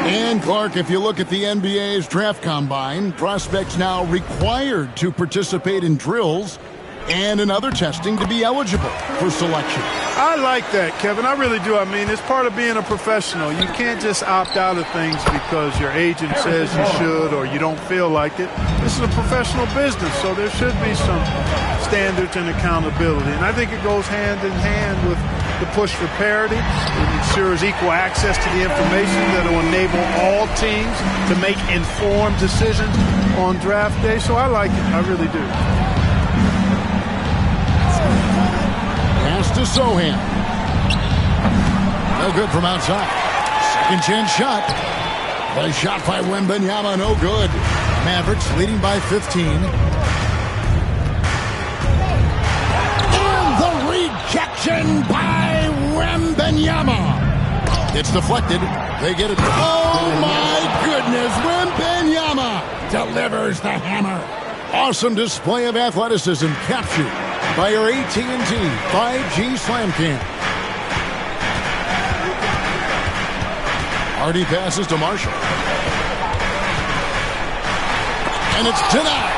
And, Clark, if you look at the NBA's draft combine, prospects now required to participate in drills and in other testing to be eligible for selection. I like that, Kevin. I really do. I mean, it's part of being a professional. You can't just opt out of things because your agent says you should or you don't feel like it. This is a professional business, so there should be some standards and accountability. And I think it goes hand in hand with the push for parity. It ensures equal access to the information that will enable all teams to make informed decisions on draft day. So I like it. I really do. Pass to Sohan. No good from outside. Second chance shot. The shot by Wembanyama, no good. Mavericks leading by 15. And the rejection by Wembanyama. It's deflected. They get it. Oh, my goodness. Wembanyama delivers the hammer. Awesome display of athleticism captured by your AT&T 5G Slam Cam. Hardy passes to Marshall. And it's denied.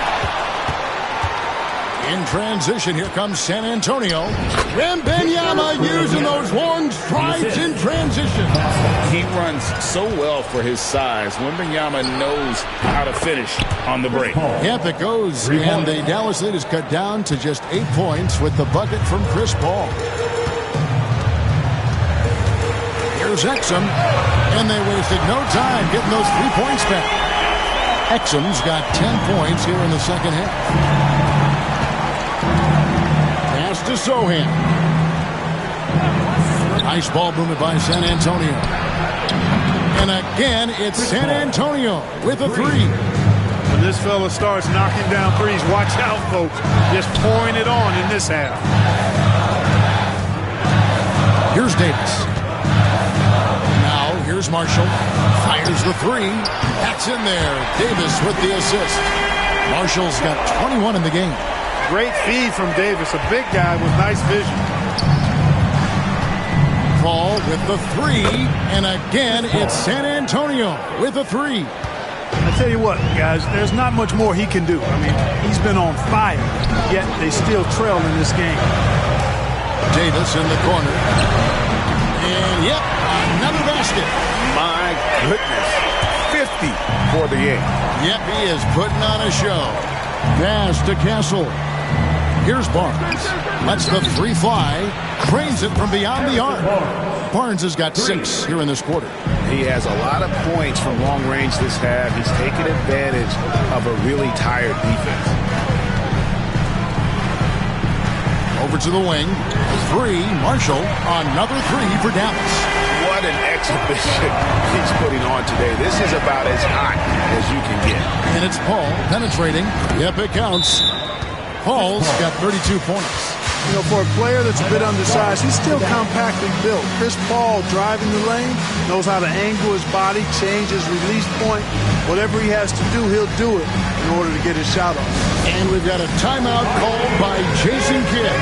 In transition, here comes San Antonio. Wembanyama using those long strides in transition. He runs so well for his size. Wembanyama knows how to finish on the break. Yep, it goes. And the Dallas lead is cut down to just 8 points with the bucket from Chris Paul. Here's Exum. And they wasted no time getting those 3 points back. Exum's got 10 points here in the second half. Pass to Sohan. Nice ball movement by San Antonio. And again, it's San Antonio with a three. When this fella starts knocking down threes, watch out, folks. Just pouring it on in this half. Here's Davis. Now, here's Marshall. Fires the three. That's in there. Davis with the assist. Marshall's got 21 in the game. Great feed from Davis, a big guy with nice vision. Paul with the three, and again, it's San Antonio with a three. I tell you what, guys, there's not much more he can do. I mean, he's been on fire, yet they still trail in this game. Davis in the corner. And, yep, another basket. My goodness, 50 for the game. Yep, he is putting on a show. Pass to Castle. Here's Barnes. Lets the three fly. Cranes it from beyond the arc. Barnes has got 6 here in this quarter. He has a lot of points from long range this half. He's taken advantage of a really tired defense. Over to the wing. 3. Marshall. Another 3 for Dallas. What an exhibition he's putting on today. This is about as hot as you can get. And it's Paul penetrating. Yep, it counts. Paul's got 32 points. You know, for a player that's a bit undersized, he's still compactly built. Chris Paul driving the lane, knows how to angle his body, change his release point. Whatever he has to do, he'll do it in order to get his shot off. And we've got a timeout called by Jason Kidd.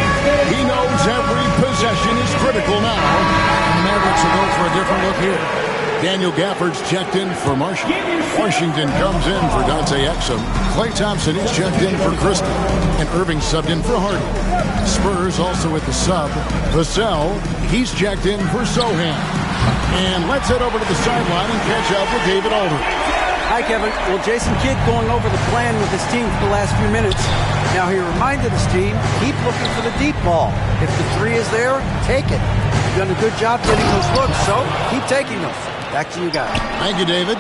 He knows every possession is critical now. And the Mavericks will go for a different look here. Daniel Gafford's checked in for Marshall. Washington comes in for Dante Exum. Klay Thompson is checked in for Christie. And Irving subbed in for Hardy. Spurs also with the sub. Vassell, he's checked in for Sohan. And let's head over to the sideline and catch up with David Aldridge. Hi, Kevin. Well, Jason Kidd going over the plan with his team for the last few minutes. Now, he reminded his team, keep looking for the deep ball. If the three is there, take it. You've done a good job getting those looks, so keep taking them. Back to you guys. Thank you, David.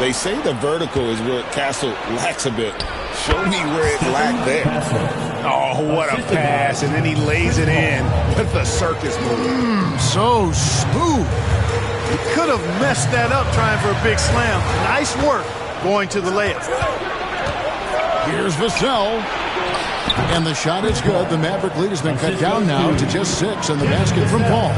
They say the vertical is where Castle lacks a bit. Show me where it lacked there. Oh, what a pass. And then he lays it in with the circus move. So smooth. He could have messed that up trying for a big slam. Nice work going to the layup. Here's Vassell. And the shot is good. The Maverick lead has been cut down now to just 6 and the basket from Paul.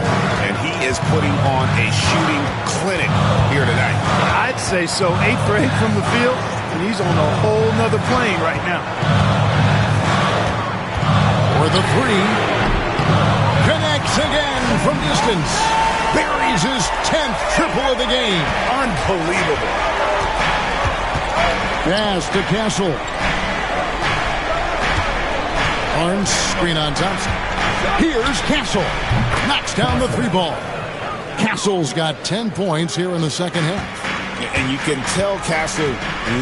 And he is putting on a shooting clinic here tonight. I'd say so. 8 for 8 from the field. and he's on a whole nother plane right now. For the three. Connects again from distance. Buries his 10th triple of the game. Unbelievable. Pass to Castle. Barnes, screen on Thompson. Here's Castle. Knocks down the three ball. Castle's got 10 points here in the second half. And you can tell Castle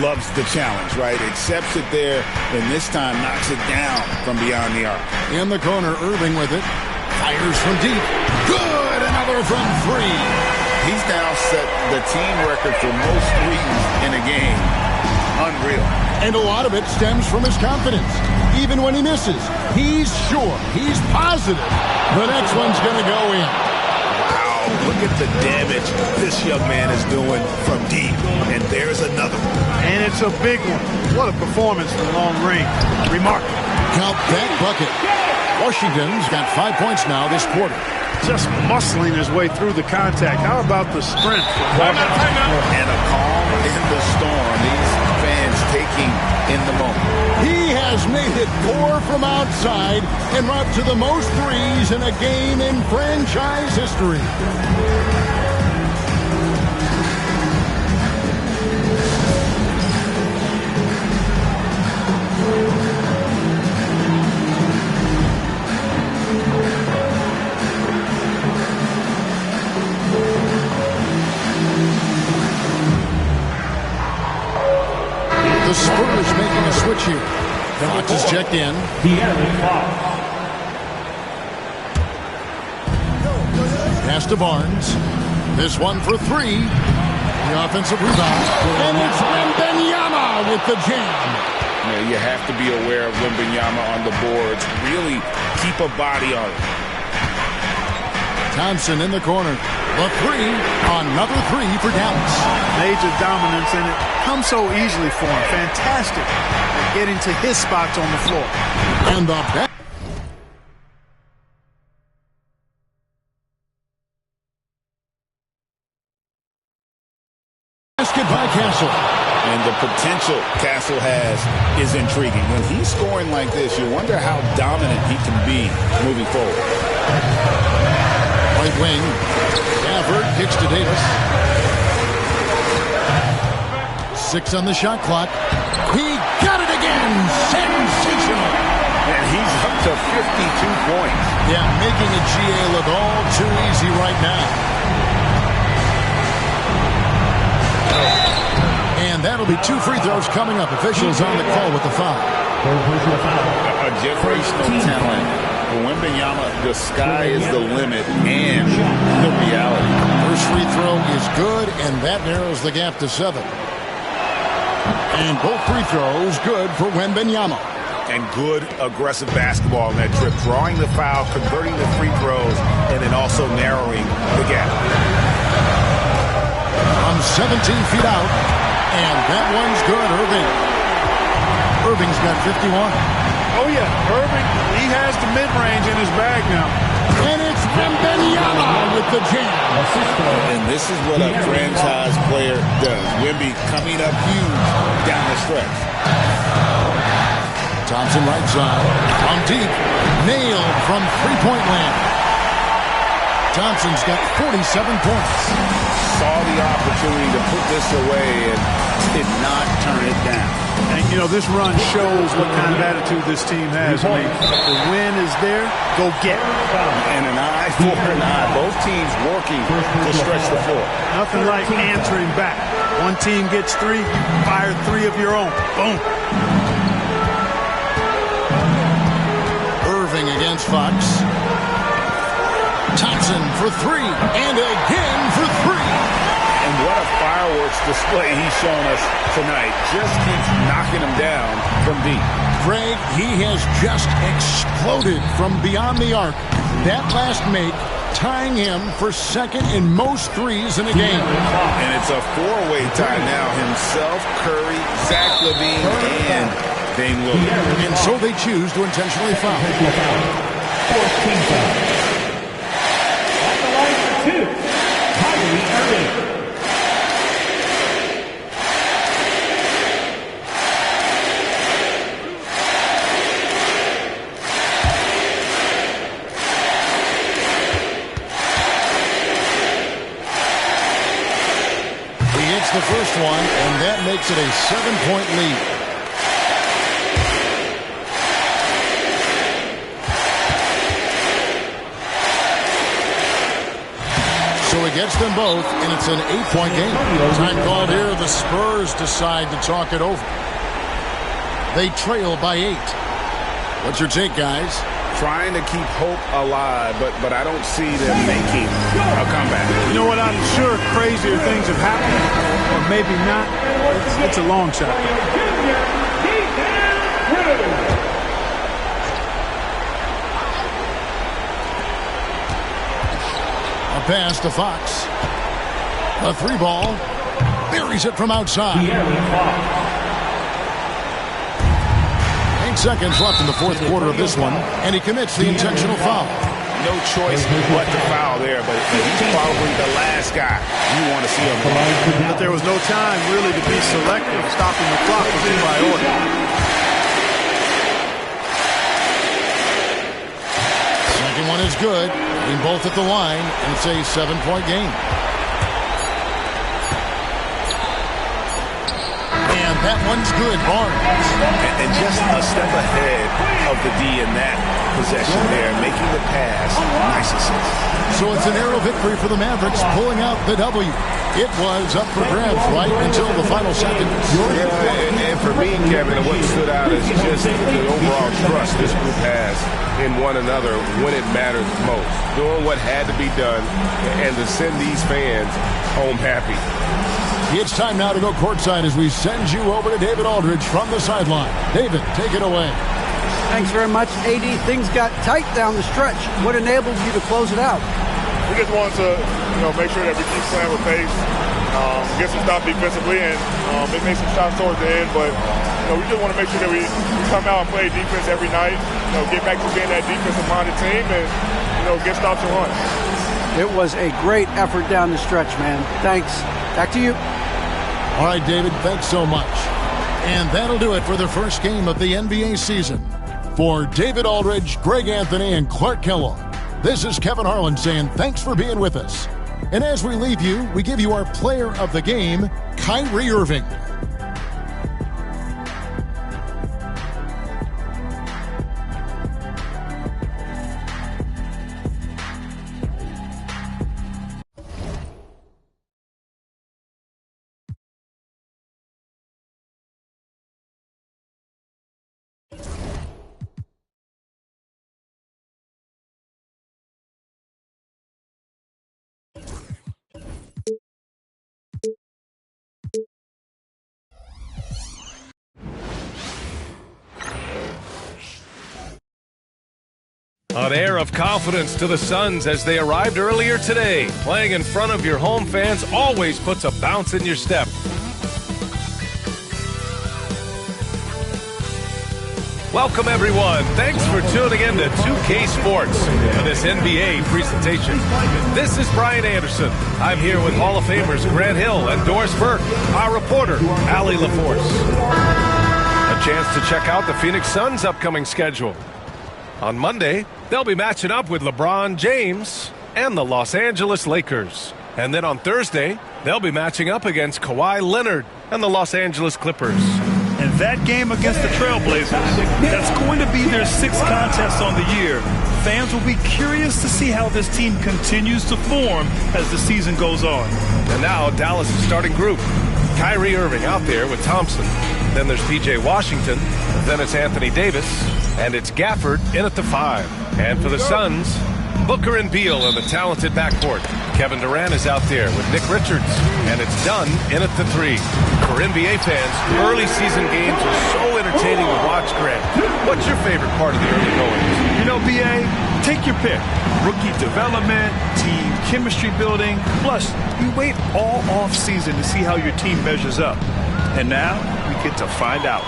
loves the challenge, right? Accepts it there, and this time knocks it down from beyond the arc. In the corner, Irving with it. Fires from deep. Good! Another from three. He's now set the team record for most threes in a game. Unreal. And a lot of it stems from his confidence. Even when he misses, he's sure, he's positive the next one's going to go in. Wow, look at the damage this young man is doing from deep. And there's another one. And it's a big one. What a performance from long range. Remarkable. Count that bucket. Washington's got 5 points now this quarter. Just muscling his way through the contact. How about the sprint from Washington? And a calm in the storm. These fans taking in the moment. He has made it 4 from outside and up to the most threes in a game in franchise history. The Spurs making a switch here. Fox is checked in. Pass to Barnes. This one for three. The offensive rebound. And it's Wembanyama with the jam. Yeah, you have to be aware of Wembanyama on the boards. Really keep a body on it. Thompson in the corner. The three. Another three for Dallas. Major dominance, and it comes so easily for him. Fantastic at getting to his spots on the floor. And the back. Basket by Castle. And the potential Castle has is intriguing. When he's scoring like this, you wonder how dominant he can be moving forward. Right wing. Gafford kicks to Davis. 6 on the shot clock. He got it again. Sensational. And he's up to 52 points. Yeah, making a GA look all too easy right now. And that'll be 2 free throws coming up. Officials on the call with the foul. A generational talent. For Wembanyama, the sky is the limit and the reality. First free throw is good, and that narrows the gap to 7. And both free throws good for Wembanyama. And good aggressive basketball on that trip. Drawing the foul, converting the free throws, and then also narrowing the gap. From 17 feet out. And that one's good, Irving. Irving's got 51. Oh, yeah. Irving, he has the mid-range in his bag now. And it's Wembanyama with the jam. And this is what a franchise player does. Wemby coming up huge down the stretch. Thompson right side. From deep. Nailed from three-point land. Thompson's got 47 points. Saw the opportunity to put this away and did not turn it down. And, you know, this run shows what kind of attitude this team has. I mean, the win is there, go get it. And an eye for an eye. Both teams working to stretch the floor. Nothing like answering back. One team gets 3, you fire 3 of your own. Boom. Irving against Fox. Thompson for 3, and again for 3. And what a fireworks display he's shown us tonight. Just keeps knocking him down from deep. Greg, he has just exploded from beyond the arc. That last make tying him for second in most threes in a game. And it's a 4-way tie now. Himself, Curry, Zach LaVine, and Dame Lillard. And so they choose to intentionally foul. 14 foul. At the line for 2, Kyrie Irving. one, and that makes it a 7-point lead. So he gets them both, and it's an 8-point game. Time called here. The Spurs decide to talk it over. They trail by 8. What's your take, guys? Trying to keep hope alive, but I don't see them making a comeback. You know what? I'm sure crazier things have happened, or maybe not. It's a long shot. A pass to Fox. A 3-ball. Buries it from outside. 8 seconds left in the fourth quarter of this one, and he commits the intentional foul. No choice but to foul there, but he's probably the last guy you want to see him play. But there was no time really to be selective. Stopping the clock was a priority. Second one is good. Getting both at the line, and it's a 7-point game. And that one's good, Barnes. And just a step ahead of the D in that possession there, making the pass. Nice assist. So it's a narrow victory for the Mavericks, pulling out the W. It was up for grabs right until the final second. And for me, Kevin, what stood out is just the overall trust this group has in one another when it matters most. Doing what had to be done and to send these fans home happy. It's time now to go courtside as we send you over to David Aldridge from the sideline. David, take it away. Thanks very much, AD. Things got tight down the stretch. What enabled you to close it out? We just wanted to, make sure that we keep playing with pace, get some stop defensively, and they made some shots towards the end. But we just want to make sure that we come out and play defense every night. Get back to being that defensive-minded team, and get stops and runs. It was a great effort down the stretch, man. Thanks. Back to you. All right, David, thanks so much. And that'll do it for the first game of the NBA season. For David Aldridge, Greg Anthony, and Clark Kellogg, this is Kevin Harlan saying thanks for being with us. And as we leave you, we give you our player of the game, Kyrie Irving. An air of confidence to the Suns as they arrived earlier today. Playing in front of your home fans always puts a bounce in your step. Welcome, everyone. Thanks for tuning in to 2K Sports for this NBA presentation. This is Brian Anderson. I'm here with Hall of Famers Grant Hill and Doris Burke, our reporter, Allie LaForce. A chance to check out the Phoenix Suns' upcoming schedule. On Monday, they'll be matching up with LeBron James and the Los Angeles Lakers. And then on Thursday, they'll be matching up against Kawhi Leonard and the Los Angeles Clippers. And that game against the Trailblazers, that's going to be their 6th contest on the year. Fans will be curious to see how this team continues to form as the season goes on. And now Dallas' starting group. Kyrie Irving out there with Thompson. Then there's P.J. Washington. Then it's Anthony Davis. And it's Gafford in at the 5. And for the Suns, Booker and Beal in the talented backcourt. Kevin Durant is out there with Nick Richards. And it's Dunn in at the 3. For NBA fans, early season games are so entertaining to watch, Grant. What's your favorite part of the early goings? BA, take your pick. Rookie development, team chemistry building. Plus, you wait all off season to see how your team measures up. And now, we get to find out.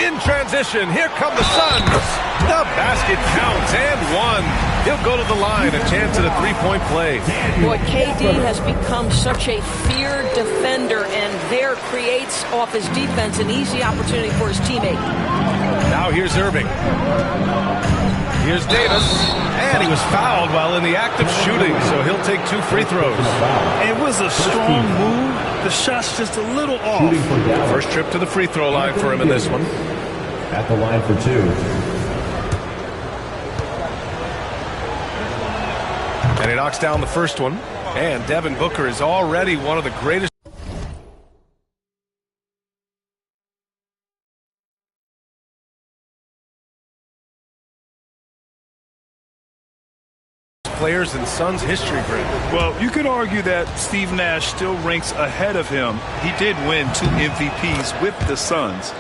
In transition, here come the Suns. The basket counts and one. He'll go to the line, a chance at a three-point play. Boy, KD has become such a feared defender, and there creates off his defense an easy opportunity for his teammate. Now here's Irving. Here's Davis, and he was fouled while in the act of shooting, so he'll take 2 free throws. It was a strong move, The shot's just a little off. First trip to the free throw line for him in this one. At the line for 2. And he knocks down the first one. And Devin Booker is already one of the greatest players in Suns history, Greg. Well, you could argue that Steve Nash still ranks ahead of him. He did win 2 MVPs with the Suns.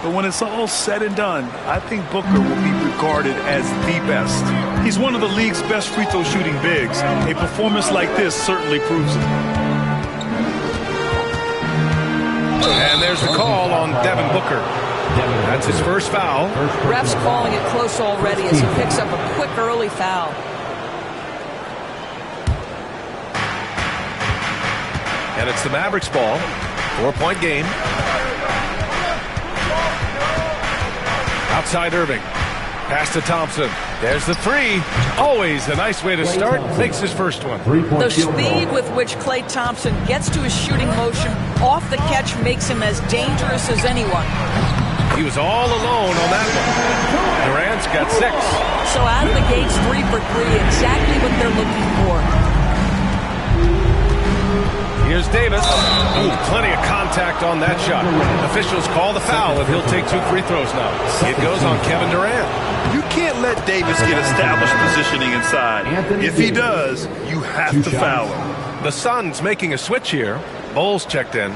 But when it's all said and done, I think Booker will be regarded as the best. He's one of the league's best free throw shooting bigs. A performance like this certainly proves it. And there's the call on Devin Booker. That's his first foul. Refs calling it close already as he picks up a quick early foul. And it's the Mavericks ball. 4-point game. Outside Irving. Pass to Thompson. There's the three. Always a nice way to start. Makes his first one. The speed with which Klay Thompson gets to his shooting motion off the catch makes him as dangerous as anyone. He was all alone on that one. Durant's got 6. So out of the gates, 3 for 3. Exactly what they're looking for. Here's Davis. Ooh, plenty of contact on that shot. Officials call the foul, and he'll take 2 free throws now. It goes on Kevin Durant. You can't let Davis get established positioning inside. If he does, you have to foul him. The Suns making a switch here. Bowles checked in.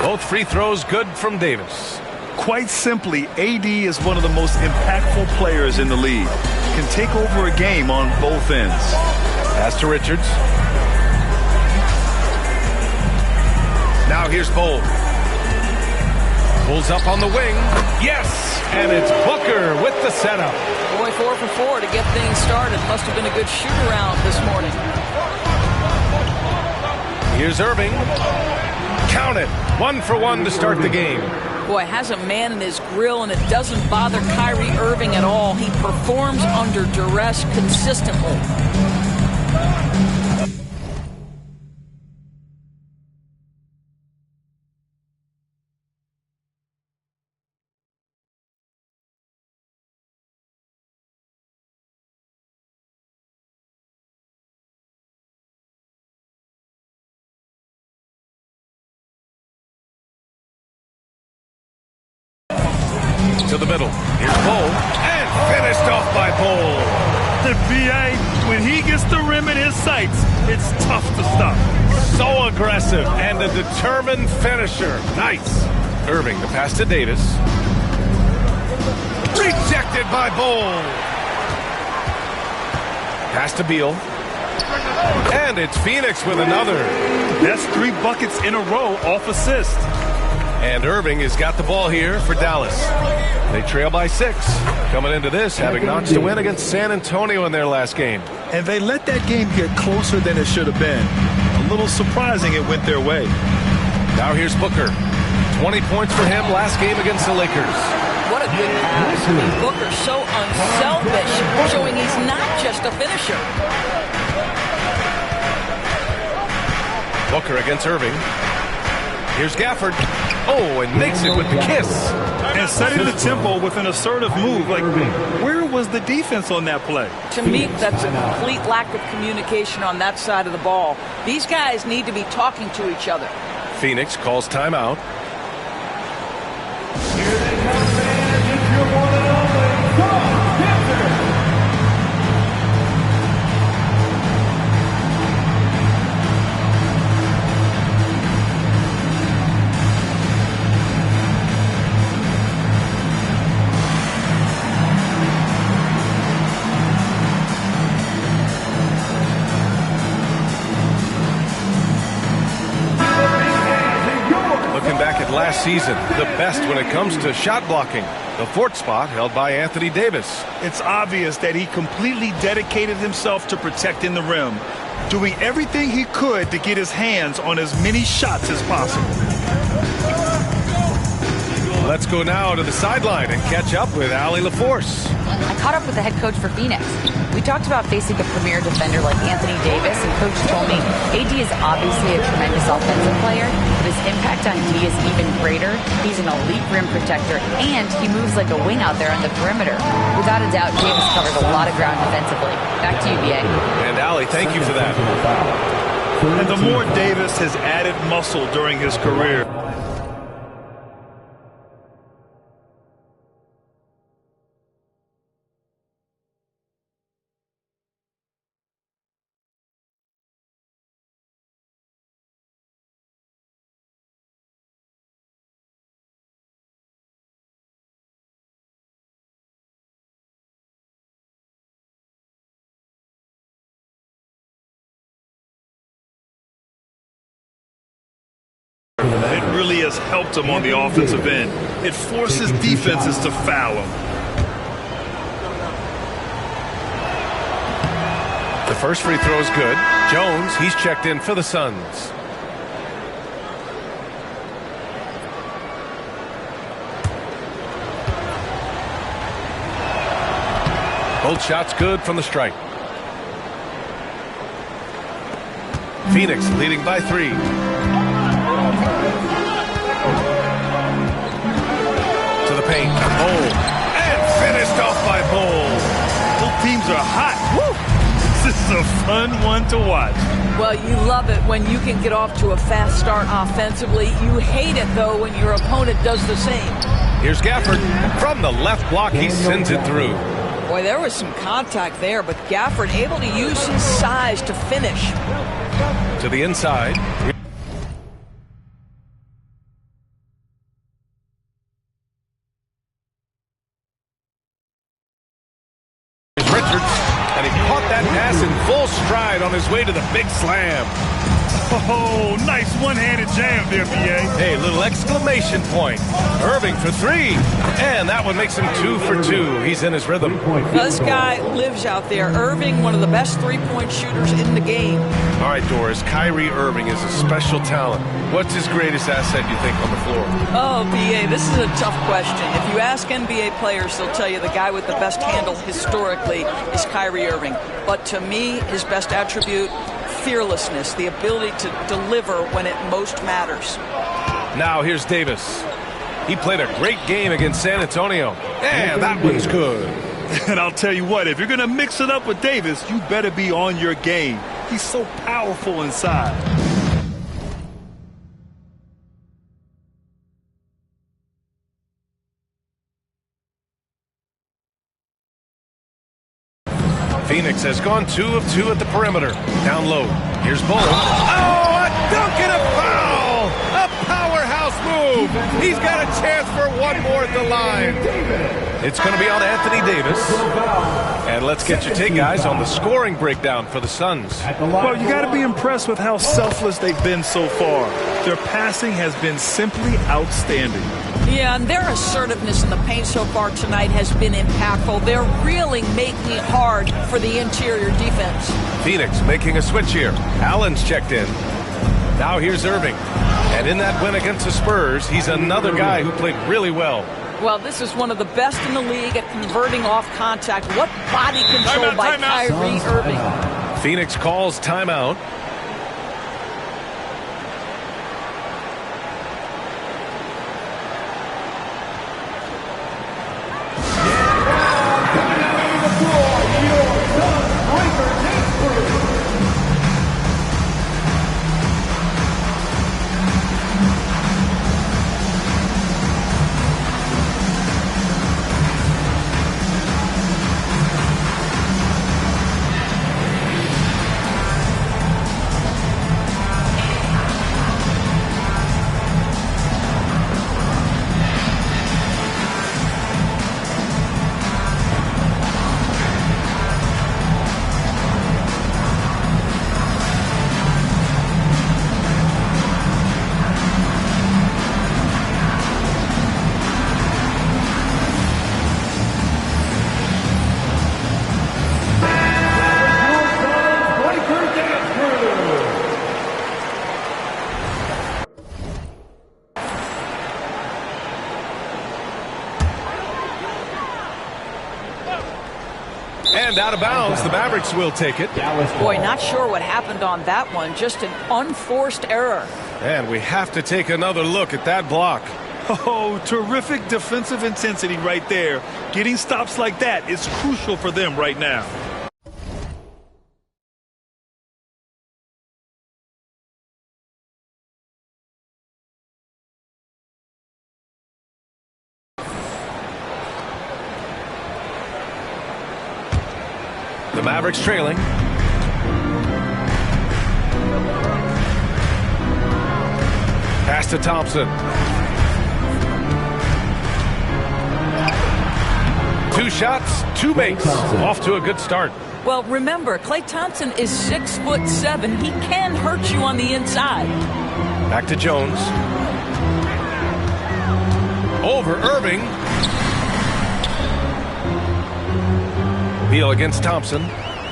Both free throws good from Davis. Quite simply, AD is one of the most impactful players in the league. Can take over a game on both ends. Pass to Richards. Now here's Bowles. Pulls up on the wing. Yes! And it's Booker with the setup. Boy, 4 for 4 to get things started. Must have been a good shoot-around this morning. Here's Irving. Count it. 1 for 1 to start the game. Boy, has a man in his grill, and it doesn't bother Kyrie Irving at all. He performs under duress consistently. To the middle. Here's Bowles. And finished off by Bowles. The BA, when he gets the rim in his sights, it's tough to stop. So aggressive and a determined finisher. Nice. Irving, the pass to Davis. Rejected by Bowles. Pass to Beal. And it's Phoenix with another. That's 3 buckets in a row off assist. And Irving has got the ball here for Dallas. They trail by 6. Coming into this, having notched a win against San Antonio in their last game. And they let that game get closer than it should have been. A little surprising it went their way. Now here's Booker. 20 points for him last game against the Lakers. What a good pass. I mean, Booker's so unselfish, showing he's not just a finisher. Booker against Irving. Here's Gafford. Oh, and makes it with the kiss. And setting the tempo with an assertive move. Like, where was the defense on that play? To me, that's a complete lack of communication on that side of the ball. These guys need to be talking to each other. Phoenix calls timeout. Here they come, fans. It's your one and only Tom Denver. Last season, the best when it comes to shot blocking. The 4th spot held by Anthony Davis. It's obvious that he completely dedicated himself to protecting the rim, doing everything he could to get his hands on as many shots as possible. Let's go now to the sideline and catch up with Allie LaForce. I caught up with the head coach for Phoenix. We talked about facing a premier defender like Anthony Davis, and Coach told me AD is obviously a tremendous offensive player, but his impact on D is even greater. He's an elite rim protector, and he moves like a wing out there on the perimeter. Without a doubt, Davis covered a lot of ground defensively. Back to you, BA. And Allie, thank you for that. And the more Davis has added muscle during his career, it really has helped him on the offensive end. It forces defenses to foul him. The first free throw is good. Jones, he's checked in for the Suns. Both shots good from the stripe. Phoenix leading by 3. To the paint. Bol. And finished off by Bol. Both teams are hot. Woo! This is a fun one to watch. Well, you love it when you can get off to a fast start offensively. You hate it, though, when your opponent does the same. Here's Gafford. From the left block, he sends it through. Boy, there was some contact there, but Gafford able to use his size to finish. To the inside. Richards, and he caught that pass in full stride on his way to the big slam. Oh, nice one-handed jam there, B.A. Hey, little exclamation point. Irving for 3. And that one makes him 2 for 2. He's in his rhythm. This guy lives out there. Irving, one of the best three-point shooters in the game. All right, Doris, Kyrie Irving is a special talent. What's his greatest asset, you think, on the floor? Oh, B.A., this is a tough question. If you ask NBA players, they'll tell you the guy with the best handle historically is Kyrie Irving. But to me, his best attribute, fearlessness, the ability to deliver when it most matters. Now here's Davis. He played a great game against San Antonio. And that one's good. And I'll tell you what, if you're going to mix it up with Davis, you better be on your game. He's so powerful inside. Phoenix has gone 2 of 2 at the perimeter. Down low. Here's Bol. Oh, a dunk and a foul! A powerhouse move! He's got a chance for one more at the line. It's going to be on Anthony Davis. And let's get your take, guys, on the scoring breakdown for the Suns. Well, you got to be impressed with how selfless they've been so far. Their passing has been simply outstanding. Yeah, and their assertiveness in the paint so far tonight has been impactful. They're really making it hard for the interior defense. Phoenix making a switch here. Allen's checked in. Now here's Irving. And in that win against the Spurs, he's another guy who played really well. Well, this is one of the best in the league at converting off contact. What body control by Kyrie Irving. Phoenix calls timeout. And out of bounds, the Mavericks will take it. Boy, not sure what happened on that one. Just an unforced error. And we have to take another look at that block. Oh, terrific defensive intensity right there. Getting stops like that is crucial for them right now. The Mavericks trailing. Pass to Thompson. 2 shots, 2 makes. Off to a good start. Well, remember, Klay Thompson is 6'7". He can hurt you on the inside. Back to Jones. Over Irving. Beal against Thompson.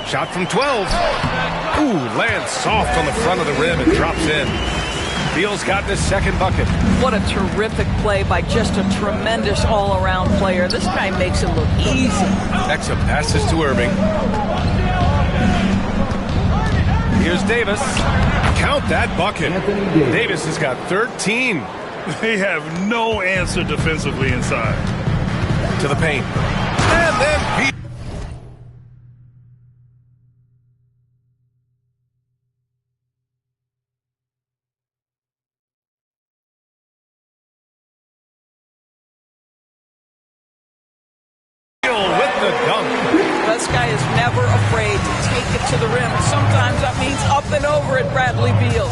Shot from 12. Ooh, lands soft on the front of the rim and drops in. Beal's gotten his second bucket. What a terrific play by just a tremendous all-around player. This guy makes it look easy. Exum passes to Irving. Here's Davis. Count that bucket. Davis has got 13. They have no answer defensively inside. To the paint. And then This guy is never afraid to take it to the rim. Sometimes that means up and over at Bradley Beal.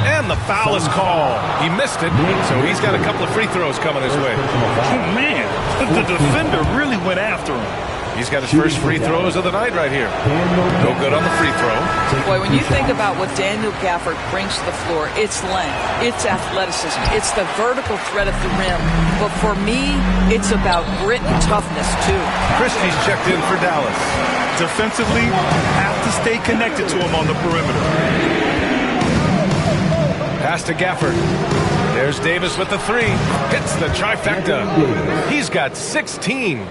And the foul is called. He missed it, so he's got a couple of free throws coming his way. Oh, man, the defender really went after him. He's got his first free throws of the night right here. No good on the free throw. Boy, when you think about what Daniel Gafford brings to the floor, it's length, it's athleticism, it's the vertical threat of the rim. But for me, it's about grit and toughness, too. Christie's checked in for Dallas. Defensively, have to stay connected to him on the perimeter. Pass to Gafford. There's Davis with the 3. Hits the trifecta. He's got 16.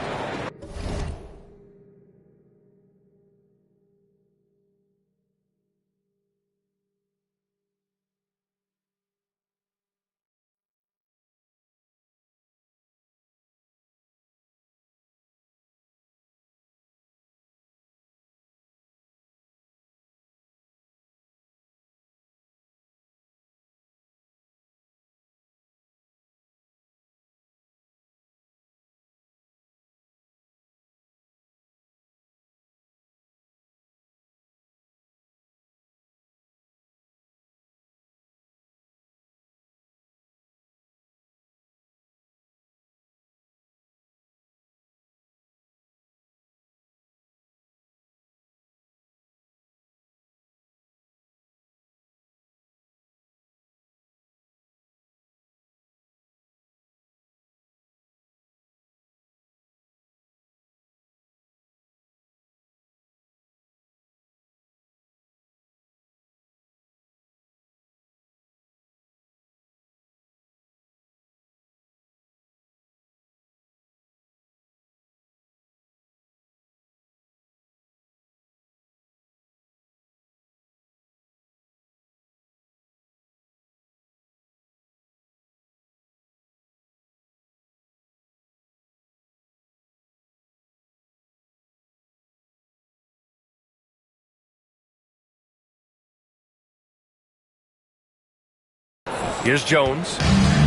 Here's Jones.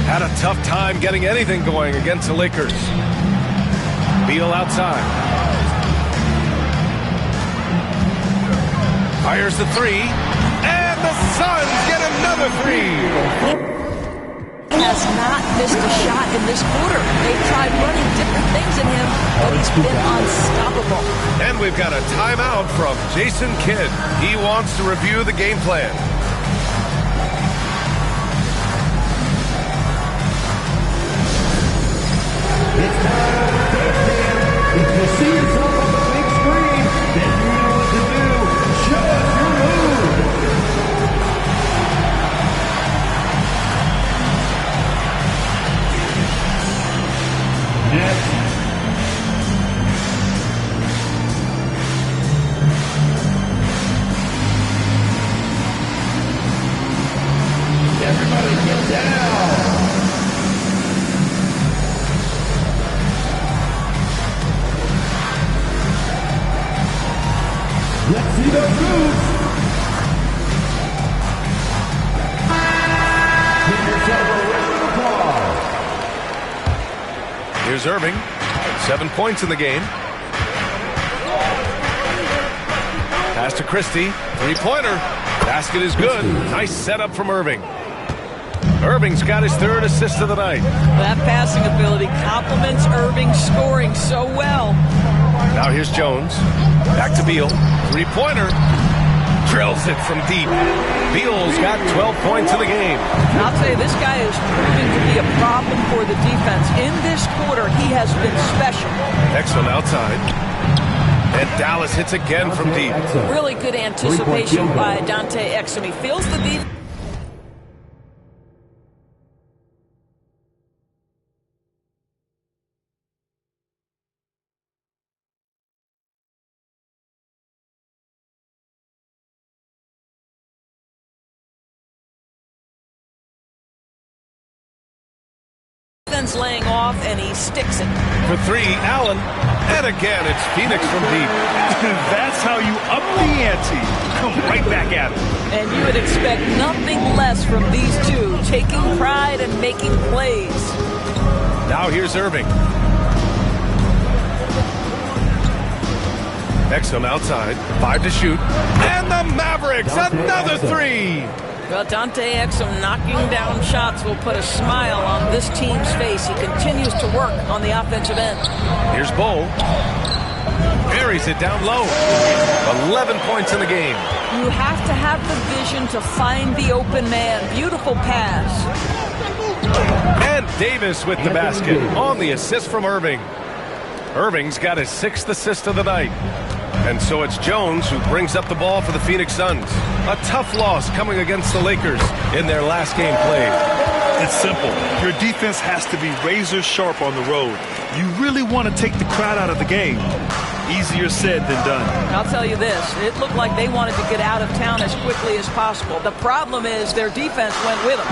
Had a tough time getting anything going against the Lakers. Beal outside. Fires the 3. And the Suns get another 3. Has not missed a shot in this quarter. They've tried running different things in him, but he's been unstoppable. And we've got a timeout from Jason Kidd. He wants to review the game plan. If you see yourself on the big screen, then you know what to do. Show us your move. Next. Let's see those moves. Give yourself a round of applause. Here's Irving. 7 points in the game. Pass to Christie. Three-pointer. Basket is good. Nice setup from Irving. Irving's got his 3rd assist of the night. That passing ability complements Irving's scoring so well. Now here's Jones. Back to Beal. Three-pointer. Drills it from deep. Beal's got 12 points in the game. And I'll tell you, this guy is proving to be a problem for the defense. In this quarter, he has been special. Exum outside. And Dallas hits again from deep. Really good anticipation by Dante Exum. He feels the defense. Laying off, and he sticks it. For 3, Allen. And again, it's Phoenix from deep. That's how you up the ante. Come right back at it. And you would expect nothing less from these two, taking pride and making plays. Now here's Irving. Exum outside. 5 to shoot. And the Mavericks, another 3. Well, Dante Exum knocking down shots will put a smile on this team's face. He continues to work on the offensive end. Here's Bo. Buries it down low. 11 points in the game. You have to have the vision to find the open man. Beautiful pass. And Davis with the basket on the assist from Irving. Irving's got his 6th assist of the night. And so it's Jones who brings up the ball for the Phoenix Suns. A tough loss coming against the Lakers in their last game played. It's simple. Your defense has to be razor sharp on the road. You really want to take the crowd out of the game. Easier said than done. I'll tell you this. It looked like they wanted to get out of town as quickly as possible. The problem is their defense went with them.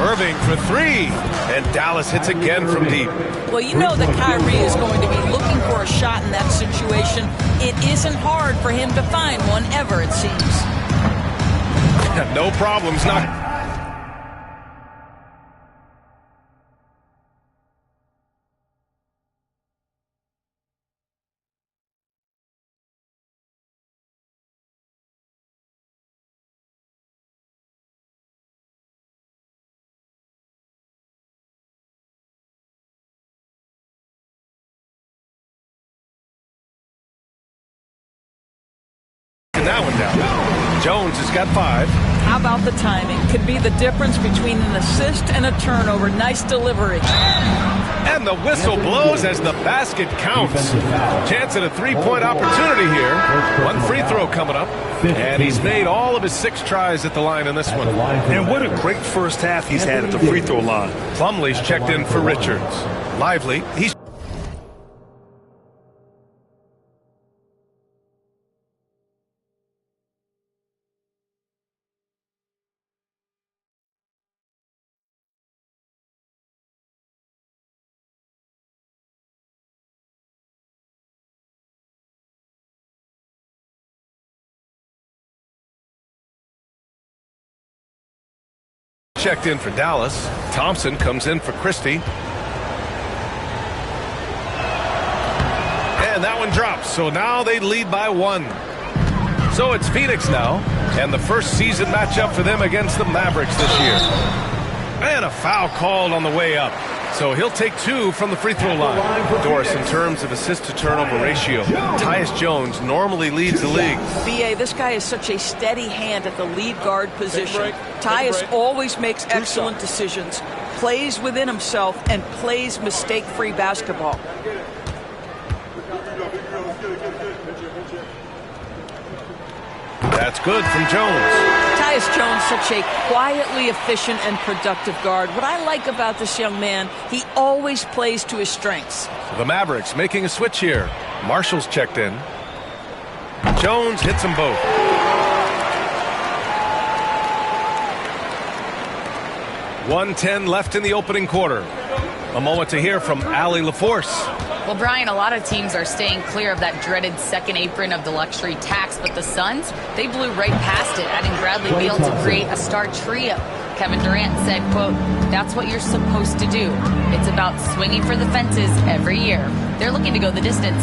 Irving for 3. And Dallas hits again from deep. Well, you know that Kyrie is going to be looking for a shot in that situation. It isn't hard for him to find one ever, it seems. No problems. Not. That one down. Jones has got 5. How about the timing? Could be the difference between an assist and a turnover. Nice delivery. And the whistle blows as the basket counts. Chance at a 3-point opportunity here. 1 free throw coming up. And he's made all of his 6 tries at the line in this one. And what a great first half he's had at the free throw line. Plumlee's checked in for Richards. Lively. He's checked in for Dallas. Thompson comes in for Christie. And that one drops. So now they lead by 1. So it's Phoenix now. And the first season matchup for them against the Mavericks this year. And a foul called on the way up. So he'll take 2 from the free throw line. Doris, in terms of assist-to-turnover ratio, Tyus Jones normally leads the league. B.A., this guy is such a steady hand at the lead guard position. Tyus always makes excellent decisions, plays within himself, and plays mistake-free basketball. That's good from Jones. Tyus Jones, such a quietly efficient and productive guard. What I like about this young man, he always plays to his strengths. The Mavericks making a switch here. Marshall's checked in. Jones hits them both. .110 left in the opening quarter. A moment to hear from Allie LaForce. Well, Brian, a lot of teams are staying clear of that dreaded second apron of the luxury tax, but the Suns, they blew right past it, adding Bradley Beal to create a star trio. Kevin Durant said, quote, "That's what you're supposed to do. It's about swinging for the fences every year." They're looking to go the distance.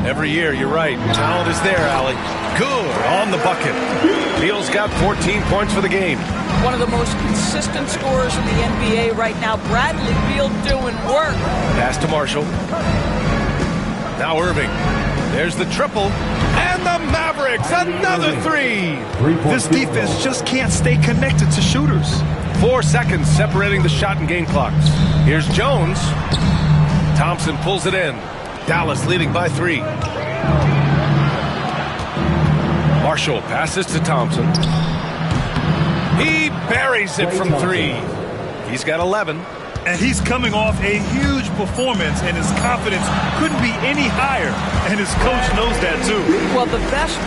Every year, you're right. Talent is there, Allie. Good on the bucket. Beal's got 14 points for the game. One of the most consistent scorers in the NBA right now. Bradley Beal doing work. Pass to Marshall. Now Irving. There's the triple. And the Mavericks, another three. This defense just can't stay connected to shooters. 4 seconds separating the shot and game clocks. Here's Jones. Thompson pulls it in. Dallas leading by 3. Marshall passes to Thompson. He buries it from 3. He's got 11. And he's coming off a huge performance, and his confidence couldn't be any higher. And his coach knows that, too. Well, the best...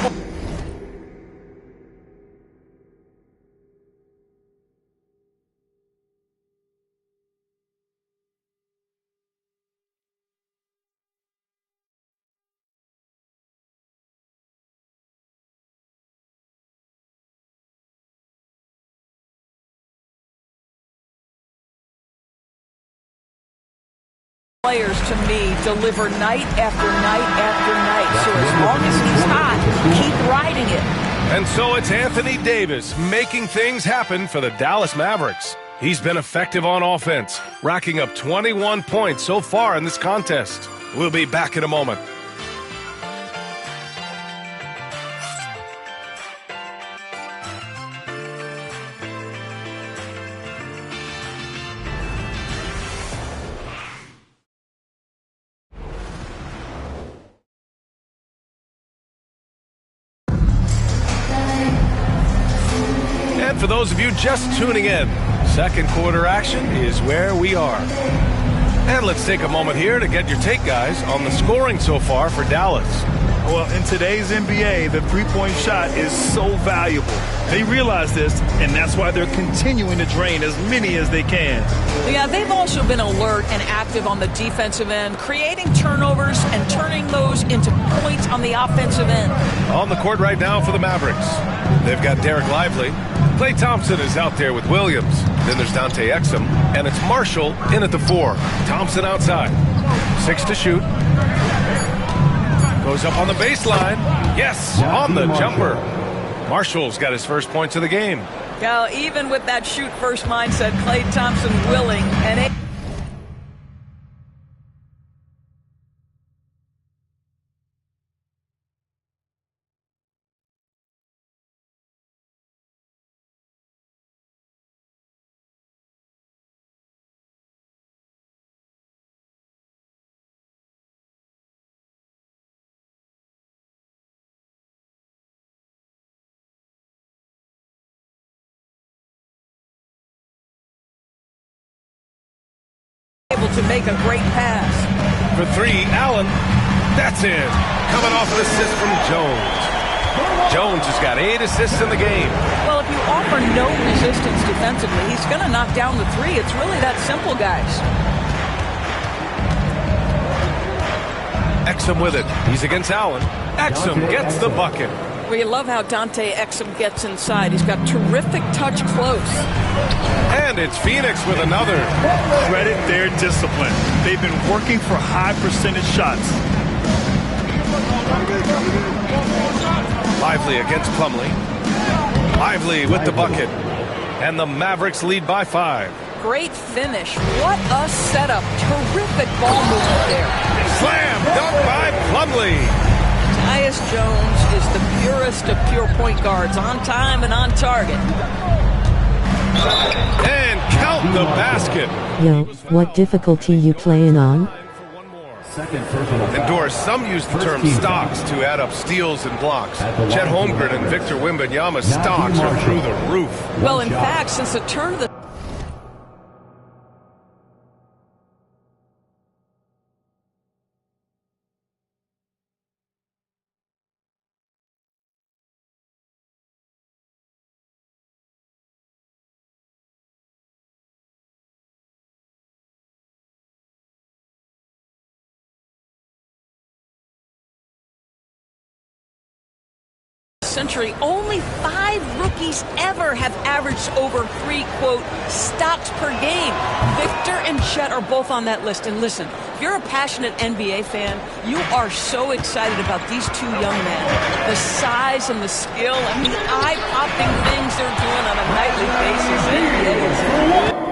players to me deliver night after night after night. So as long as he's hot, keep riding it. And so it's Anthony Davis making things happen for the Dallas Mavericks. He's been effective on offense, racking up 21 points so far in this contest. We'll be back in a moment. For those of you just tuning in, second quarter action is where we are. And let's take a moment here to get your take, guys, on the scoring so far for Dallas. Well, in today's NBA, the three-point shot is so valuable. They realize this, and that's why they're continuing to drain as many as they can. Yeah, they've also been alert and active on the defensive end, creating turnovers and turning those into points on the offensive end. On the court right now for the Mavericks, they've got Derek Lively. Klay Thompson is out there with Williams. Then there's Dante Exum, and it's Marshall in at the 4. Thompson outside. 6 to shoot. Goes up on the baseline. Yes, on the jumper. Marshall's got his first points of the game. Now, even with that shoot-first mindset, Klay Thompson willing and able to make a great pass. For 3, Allen. That's in. Coming off an assist from Jones. Jones has got 8 assists in the game. Well, if you offer no resistance defensively, he's going to knock down the 3. It's really that simple, guys. Exum with it. He's against Allen. Exum gets the bucket. We love how Dante Exum gets inside. He's got terrific touch close. And it's Phoenix with another. Credit their discipline. They've been working for high percentage shots. Lively against Plumlee. Lively with the bucket. And the Mavericks lead by 5. Great finish. What a setup. Terrific ball movement there. Slam dunk by Plumlee. Tyus Jones is the purest of pure point guards, on time and on target. And count the basket. Yo, what difficulty you playing on? Endorse, some use the term stocks to add up steals and blocks. Chet Holmgren and Victor Wembanyama's stocks are through the roof. Well, in fact, since the turn of the century, only 5 rookies ever have averaged over 3, quote, stocks per game. Victor and Chet are both on that list. And listen, if you're a passionate NBA fan, you are so excited about these 2 young men. The size and the skill and the eye-popping things they're doing on a nightly basis. NBA is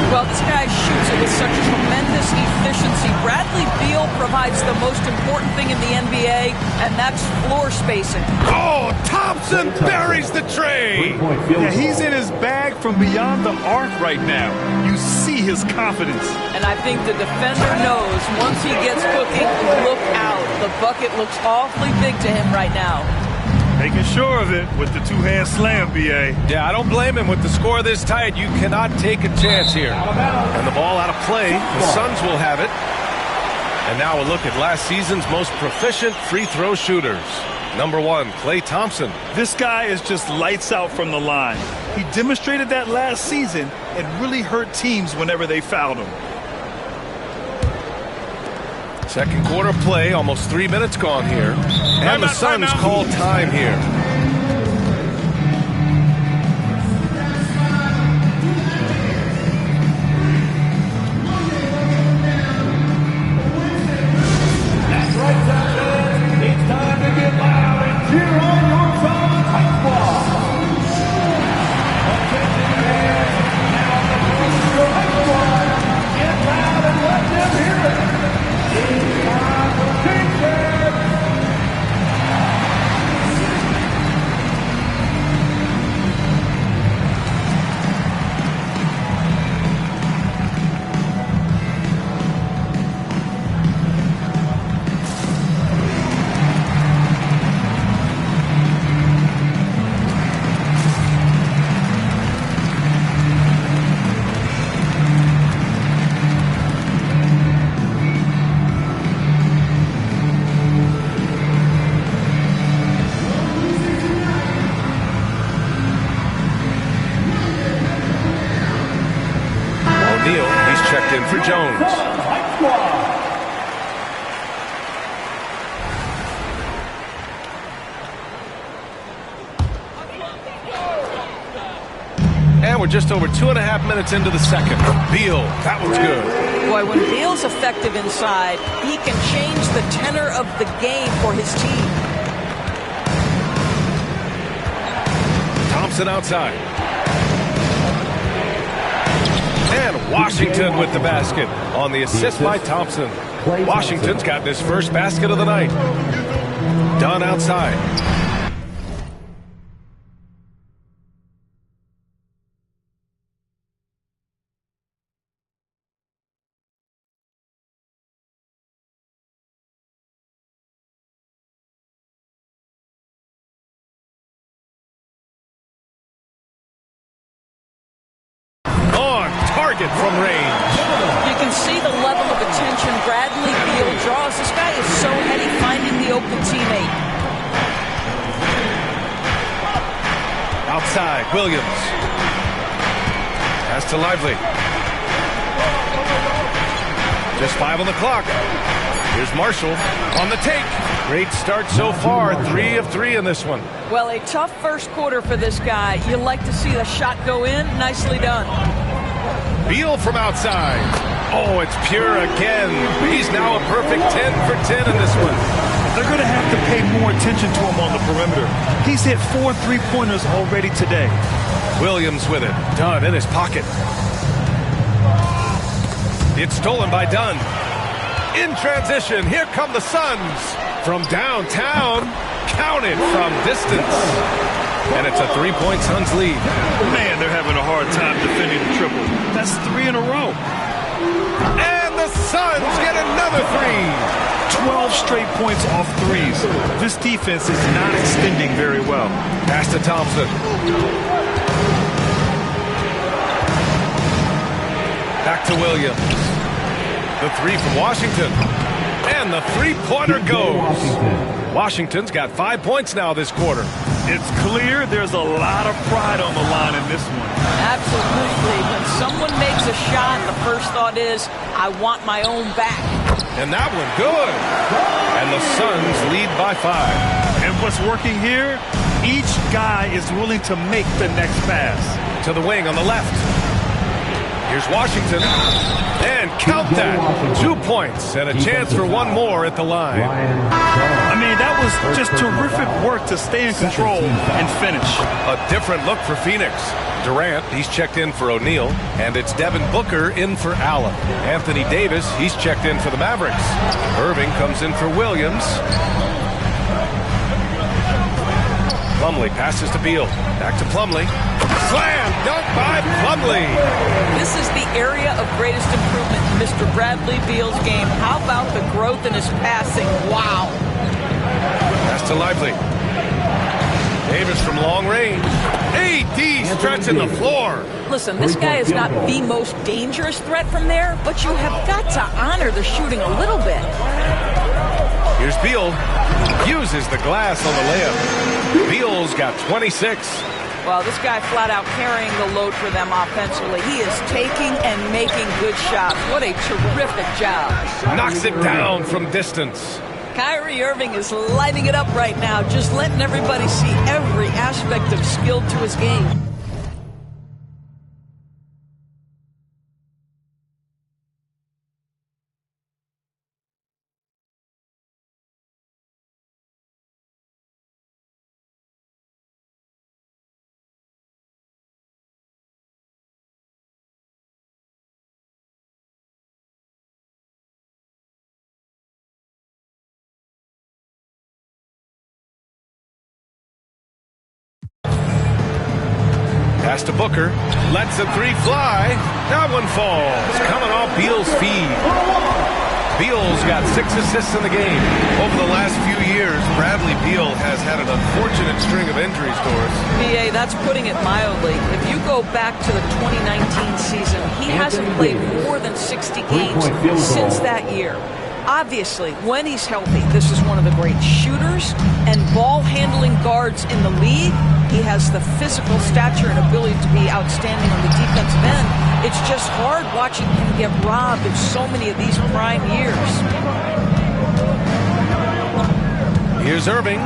well, this guy shoots it with such tremendous efficiency. Bradley Beal provides the most important thing in the NBA, and that's floor spacing. Oh, Thompson buries the tray. Yeah, he's in his bag from beyond the arc right now. You see his confidence. And I think the defender knows once he gets cooking, look out. The bucket looks awfully big to him right now. Making sure of it with the 2-hand slam, B.A. Yeah, I don't blame him. With the score this tight, you cannot take a chance here. And the ball out of play. The Suns will have it. And now a look at last season's most proficient free throw shooters. Number 1, Klay Thompson. This guy is just lights out from the line. He demonstrated that last season and really hurt teams whenever they fouled him. Second quarter play, almost 3 minutes gone here. And the Suns call time here. That's right, Thompson. It's time to get loud and cheer on your Suns high squad. Attention fans, now the Booster high squad. Get loud and let them hear it. It's time for defense. He's checked in for Jones. And we're just over 2.5 minutes into the second. Beal, that was good. Boy, when Beal's effective inside, he can change the tenor of the game for his team. Thompson outside. And Washington with the basket on the assist by Thompson. Washington's got his first basket of the night. Dunn outside. Target from range. You can see the level of attention Bradley Beal draws. This guy is so heady finding the open teammate. Outside, Williams. Pass to Lively. Just 5 on the clock. Here's Marshall on the take. Great start so far. 3 of 3 in this one. Well, a tough first quarter for this guy. You like to see the shot go in. Nicely done. Beal from outside. Oh, it's pure again. He's now a perfect 10 for 10 in this one. They're going to have to pay more attention to him on the perimeter. He's hit 4 3-pointers already today. Williams with it. Dunn in his pocket. It's stolen by Dunn. In transition, here come the Suns. From downtown, counted from distance. And it's a 3-point Suns lead. Man, they're having a hard time defending the triple. That's 3 in a row. And the Suns get another 3. 12 straight points off threes. This defense is not extending very well. Pass to Thompson. Back to Williams. The 3 from Washington. And the 3-pointer goes. Washington's got 5 points now this quarter. It's clear there's a lot of pride on the line in this one. Absolutely. When someone makes a shot, the first thought is, I want my own back. And that one, good. And the Suns lead by 5. And what's working here, each guy is willing to make the next pass. To the wing on the left. Here's Washington. And count that. 2 points and a chance for one more at the line. I mean, that was just terrific work to stay in control and finish. A different look for Phoenix. Durant, he's checked in for O'Neal. And it's Devin Booker in for Allen. Anthony Davis, he's checked in for the Mavericks. Irving comes in for Williams. Plumlee passes to Beal. Back to Plumlee. Slam dunk by Plumlee. This is the area of greatest improvement in Mr. Bradley Beal's game. How about the growth in his passing? Wow. Pass to Lively. Davis from long range. AD stretching the floor. Listen, this guy is not the most dangerous threat from there, but you have got to honor the shooting a little bit. Here's Beal. Uses the glass on the layup. Beal's got 26. Well, this guy flat out carrying the load for them offensively. He is taking and making good shots. What a terrific job. Knocks it down from distance. Kyrie Irving is lighting it up right now, just letting everybody see every aspect of skill to his game. Pass to Booker. Lets the three fly. That one falls. Coming off Beal's feed. Beal's got 6 assists in the game. Over the last few years, Bradley Beal has had an unfortunate string of injuries, Doris. BA, that's putting it mildly. If you go back to the 2019 season, he hasn't played more than 60 games since that year. Obviously, when he's healthy, this is one of the great shooters and ball-handling guards in the league. He has the physical stature and ability to be outstanding on the defensive end. It's just hard watching him get robbed of so many of these prime years. Here's Irving.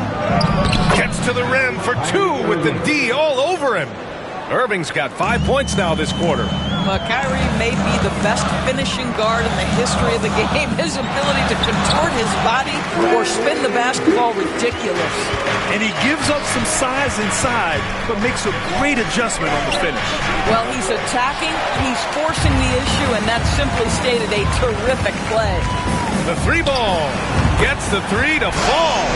Gets to the rim for 2 with the D all over him. Irving's got 5 points now this quarter. Kyrie may be the best finishing guard in the history of the game. His ability to contort his body or spin the basketball, ridiculous. And he gives up some size inside, but makes a great adjustment on the finish. Well, he's attacking, he's forcing the issue, and that's simply stated a terrific play. The 3-ball gets the 3 to fall.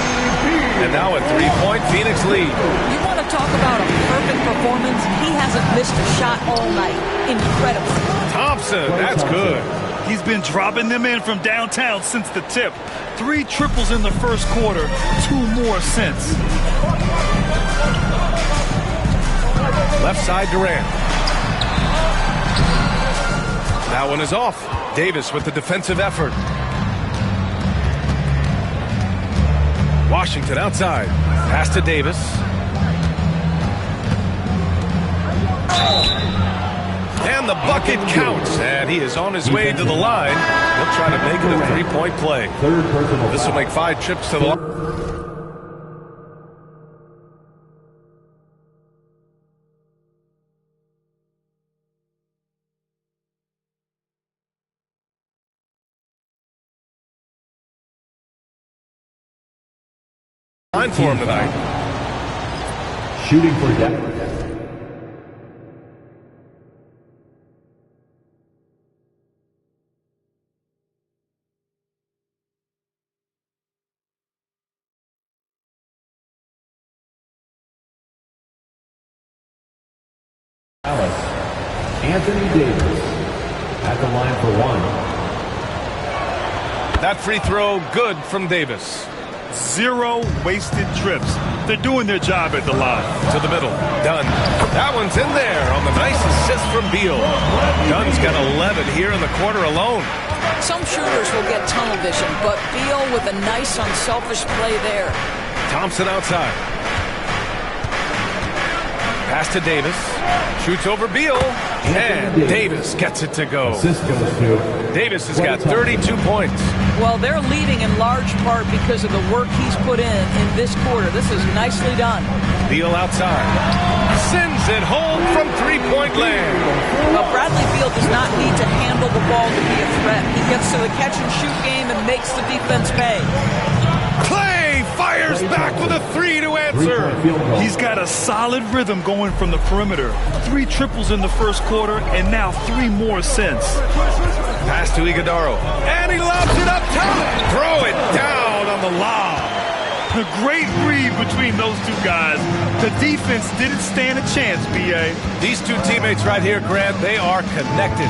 And now a 3-point Phoenix lead. You want to talk about a perfect performance? He hasn't missed a shot all night. Incredible. Thompson, that's good. He's been dropping them in from downtown since the tip. 3 triples in the first quarter, 2 more since. Left side Durant. That one is off. Davis with the defensive effort. Washington outside. Pass to Davis. And the bucket counts. And he is on his way to the line. He'll try to make it a 3-point play. This will make 5 trips to the line. For him tonight. Shooting for Denver. Anthony Davis at the line for 1. That free throw good from Davis. 0 wasted trips. They're doing their job at the line. To the middle. Dunn. That one's in there on the nice assist from Beal. Dunn's got 11 here in the quarter alone. Some shooters will get tunnel vision, but Beal with a nice unselfish play there. Thompson outside. Pass to Davis. Shoots over Beal. And Davis gets it to go. Davis has got 32 points. Well, they're leading in large part because of the work he's put in this quarter. This is nicely done. Beal outside. Sends it home from three-point land. Well, Bradley Beal does not need to handle the ball to be a threat. He gets to the catch-and-shoot game and makes the defense pay. Clay fires back with a three to answer. He's got a solid rhythm going from the perimeter. 3 triples in the first quarter, and now 3 more since. Pass to Iguodaro. And he lobs it up top. Throw it down on the lob. A great read between those two guys. The defense didn't stand a chance, B.A. These two teammates right here, Grant, they are connected.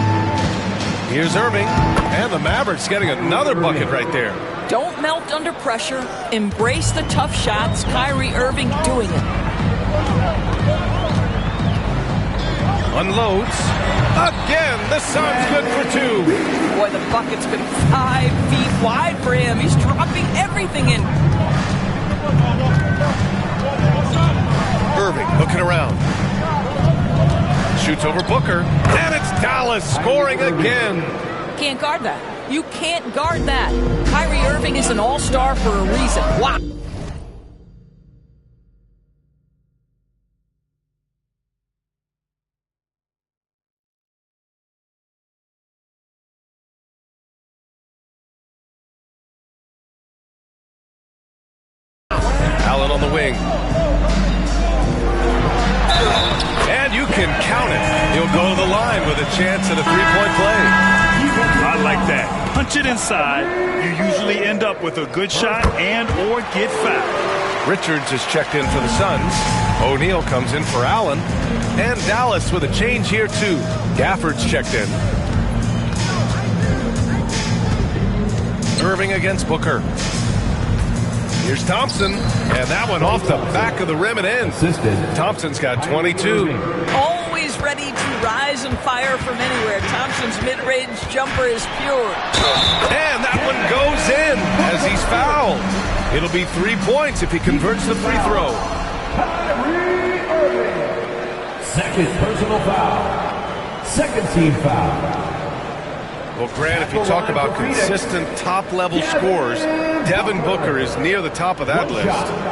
Here's Irving. And the Mavericks getting another bucket right there. Don't melt under pressure. Embrace the tough shots. Kyrie Irving doing it. Unloads. Again, the Suns good for 2. Boy, the bucket's been 5 feet wide for him. He's dropping everything in. Irving looking around. Shoots over Booker. And it's Dallas scoring again. Can't guard that. You can't guard that. Kyrie Irving is an all-star for a reason. Wow. Allen on the wing. And you can count it. He'll go to the line with a chance at a three-point play. I like that. Punch it inside. You usually end up with a good shot and or get fouled. Richards is checked in for the Suns. O'Neal comes in for Allen. And Dallas with a change here too. Gafford's checked in. Irving against Booker. Here's Thompson, and that one off the back of the rim and in. Thompson's got 22. Always ready to rise and fire from anywhere. Thompson's mid-range jumper is pure. And that one goes in as he's fouled. It'll be 3 points if he converts the free throw. Kyrie Irving. Second personal foul. Second team foul. Well, Grant, if you talk about consistent top-level scores, Devin Booker is near the top of that list.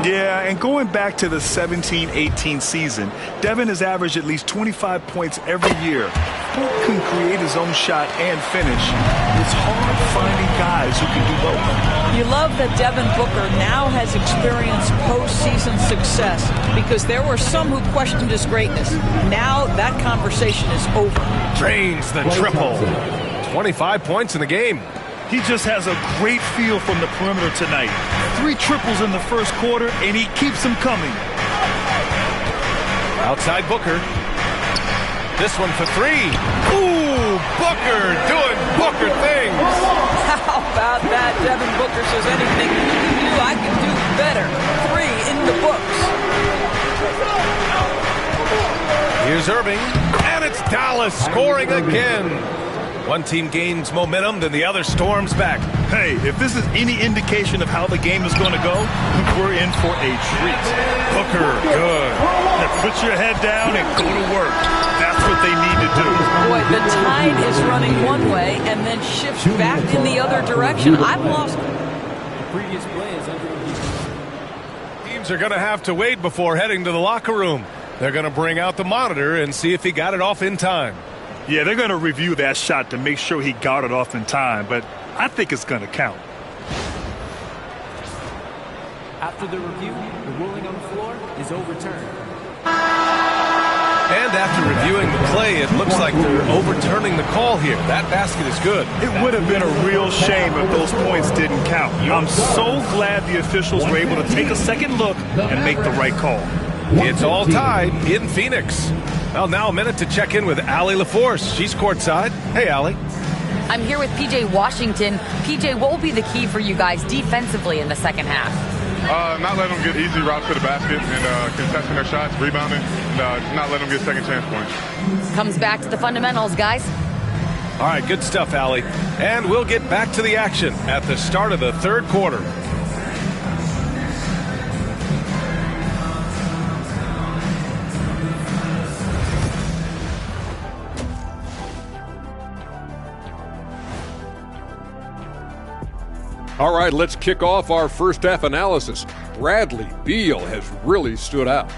Yeah, and going back to the 17-18 season, Devin has averaged at least 25 points every year. Who can create his own shot and finish? It's hard finding guys who can do both. You love that Devin Booker now has experienced postseason success because there were some who questioned his greatness. Now that conversation is over. Drains the triple. 25 points in the game. He just has a great feel from the perimeter tonight. 3 triples in the first quarter, and he keeps them coming. Outside Booker. This one for 3. Ooh, Booker doing Booker things. How about that? Devin Booker says anything you can do, I can do better. 3 in the books. Here's Irving, and it's Dallas scoring again. One team gains momentum, then the other storms back. Hey, if this is any indication of how the game is going to go, we're in for a treat. Booker, good. Now put your head down and go to work. That's what they need to do. Boy, the tide is running one way and then shifts back in the other direction. I've lost. The previous play is under review. Teams are going to have to wait before heading to the locker room. They're going to bring out the monitor and see if he got it off in time. Yeah, they're going to review that shot to make sure he got it off in time, but I think it's going to count. After the review, the ruling on the floor is overturned. And after reviewing the play, it looks like they're overturning the call here. That basket is good. It would have been a real shame if those points didn't count. I'm so glad the officials were able to take a second look and make the right call. It's all tied in Phoenix. Well, now a minute to check in with Allie LaForce. She's courtside. Hey, Allie. I'm here with PJ Washington. PJ, what will be the key for you guys defensively in the second half? Not letting them get easy routes to the basket and contesting their shots, rebounding, and not letting them get second chance points. Comes back to the fundamentals, guys. All right, good stuff, Allie. And we'll get back to the action at the start of the third quarter. All right, let's kick off our first half analysis. Bradley Beal has really stood out.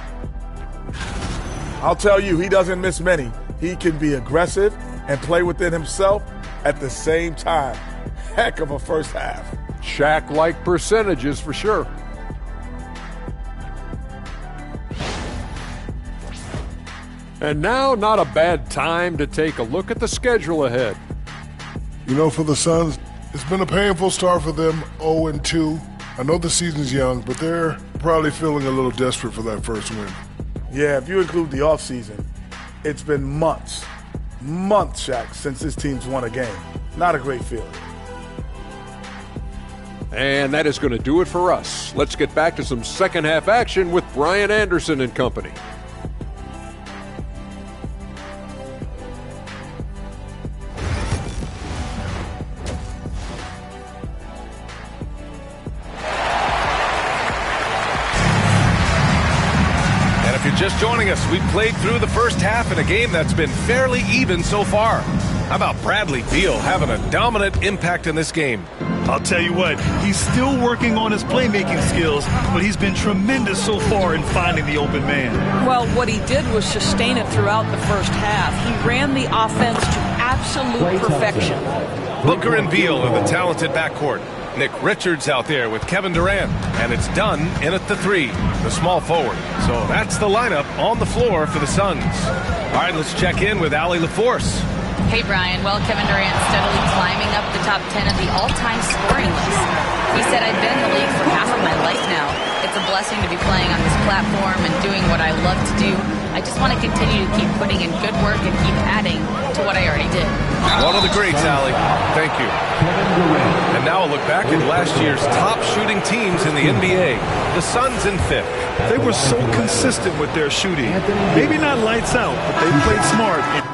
I'll tell you, he doesn't miss many. He can be aggressive and play within himself at the same time. Heck of a first half. Shaq-like percentages for sure. And now, not a bad time to take a look at the schedule ahead. You know, for the Suns, it's been a painful start for them, 0-2. I know the season's young, but they're probably feeling a little desperate for that first win. Yeah, if you include the offseason, it's been months, Shaq, since this team's won a game. Not a great feeling. And that is going to do it for us. Let's get back to some second half action with Brian Anderson and company. Just joining us, we played through the first half in a game that's been fairly even so far. How about Bradley Beal having a dominant impact in this game? I'll tell you what, he's still working on his playmaking skills, but he's been tremendous so far in finding the open man. Well, what he did was sustain it throughout the first half. He ran the offense to absolute perfection. Booker and Beal in the talented backcourt. Nick Richards out there with Kevin Durant. And it's Dunn in at the 3, the small forward. So that's the lineup on the floor for the Suns. All right, let's check in with Allie LaForce. Hey, Brian. Well, Kevin Durant steadily climbing up the top 10 of the all-time scoring list. He said, I've been in the league for half of my life now. It's a blessing to be playing on this platform and doing what I love to do. I just want to continue to keep putting in good work and keep adding to what I already did. One of the greats, Allie. Thank you. And now a look back at last year's top shooting teams in the NBA. The Suns in 5th. They were so consistent with their shooting. Maybe not lights out, but they played smart and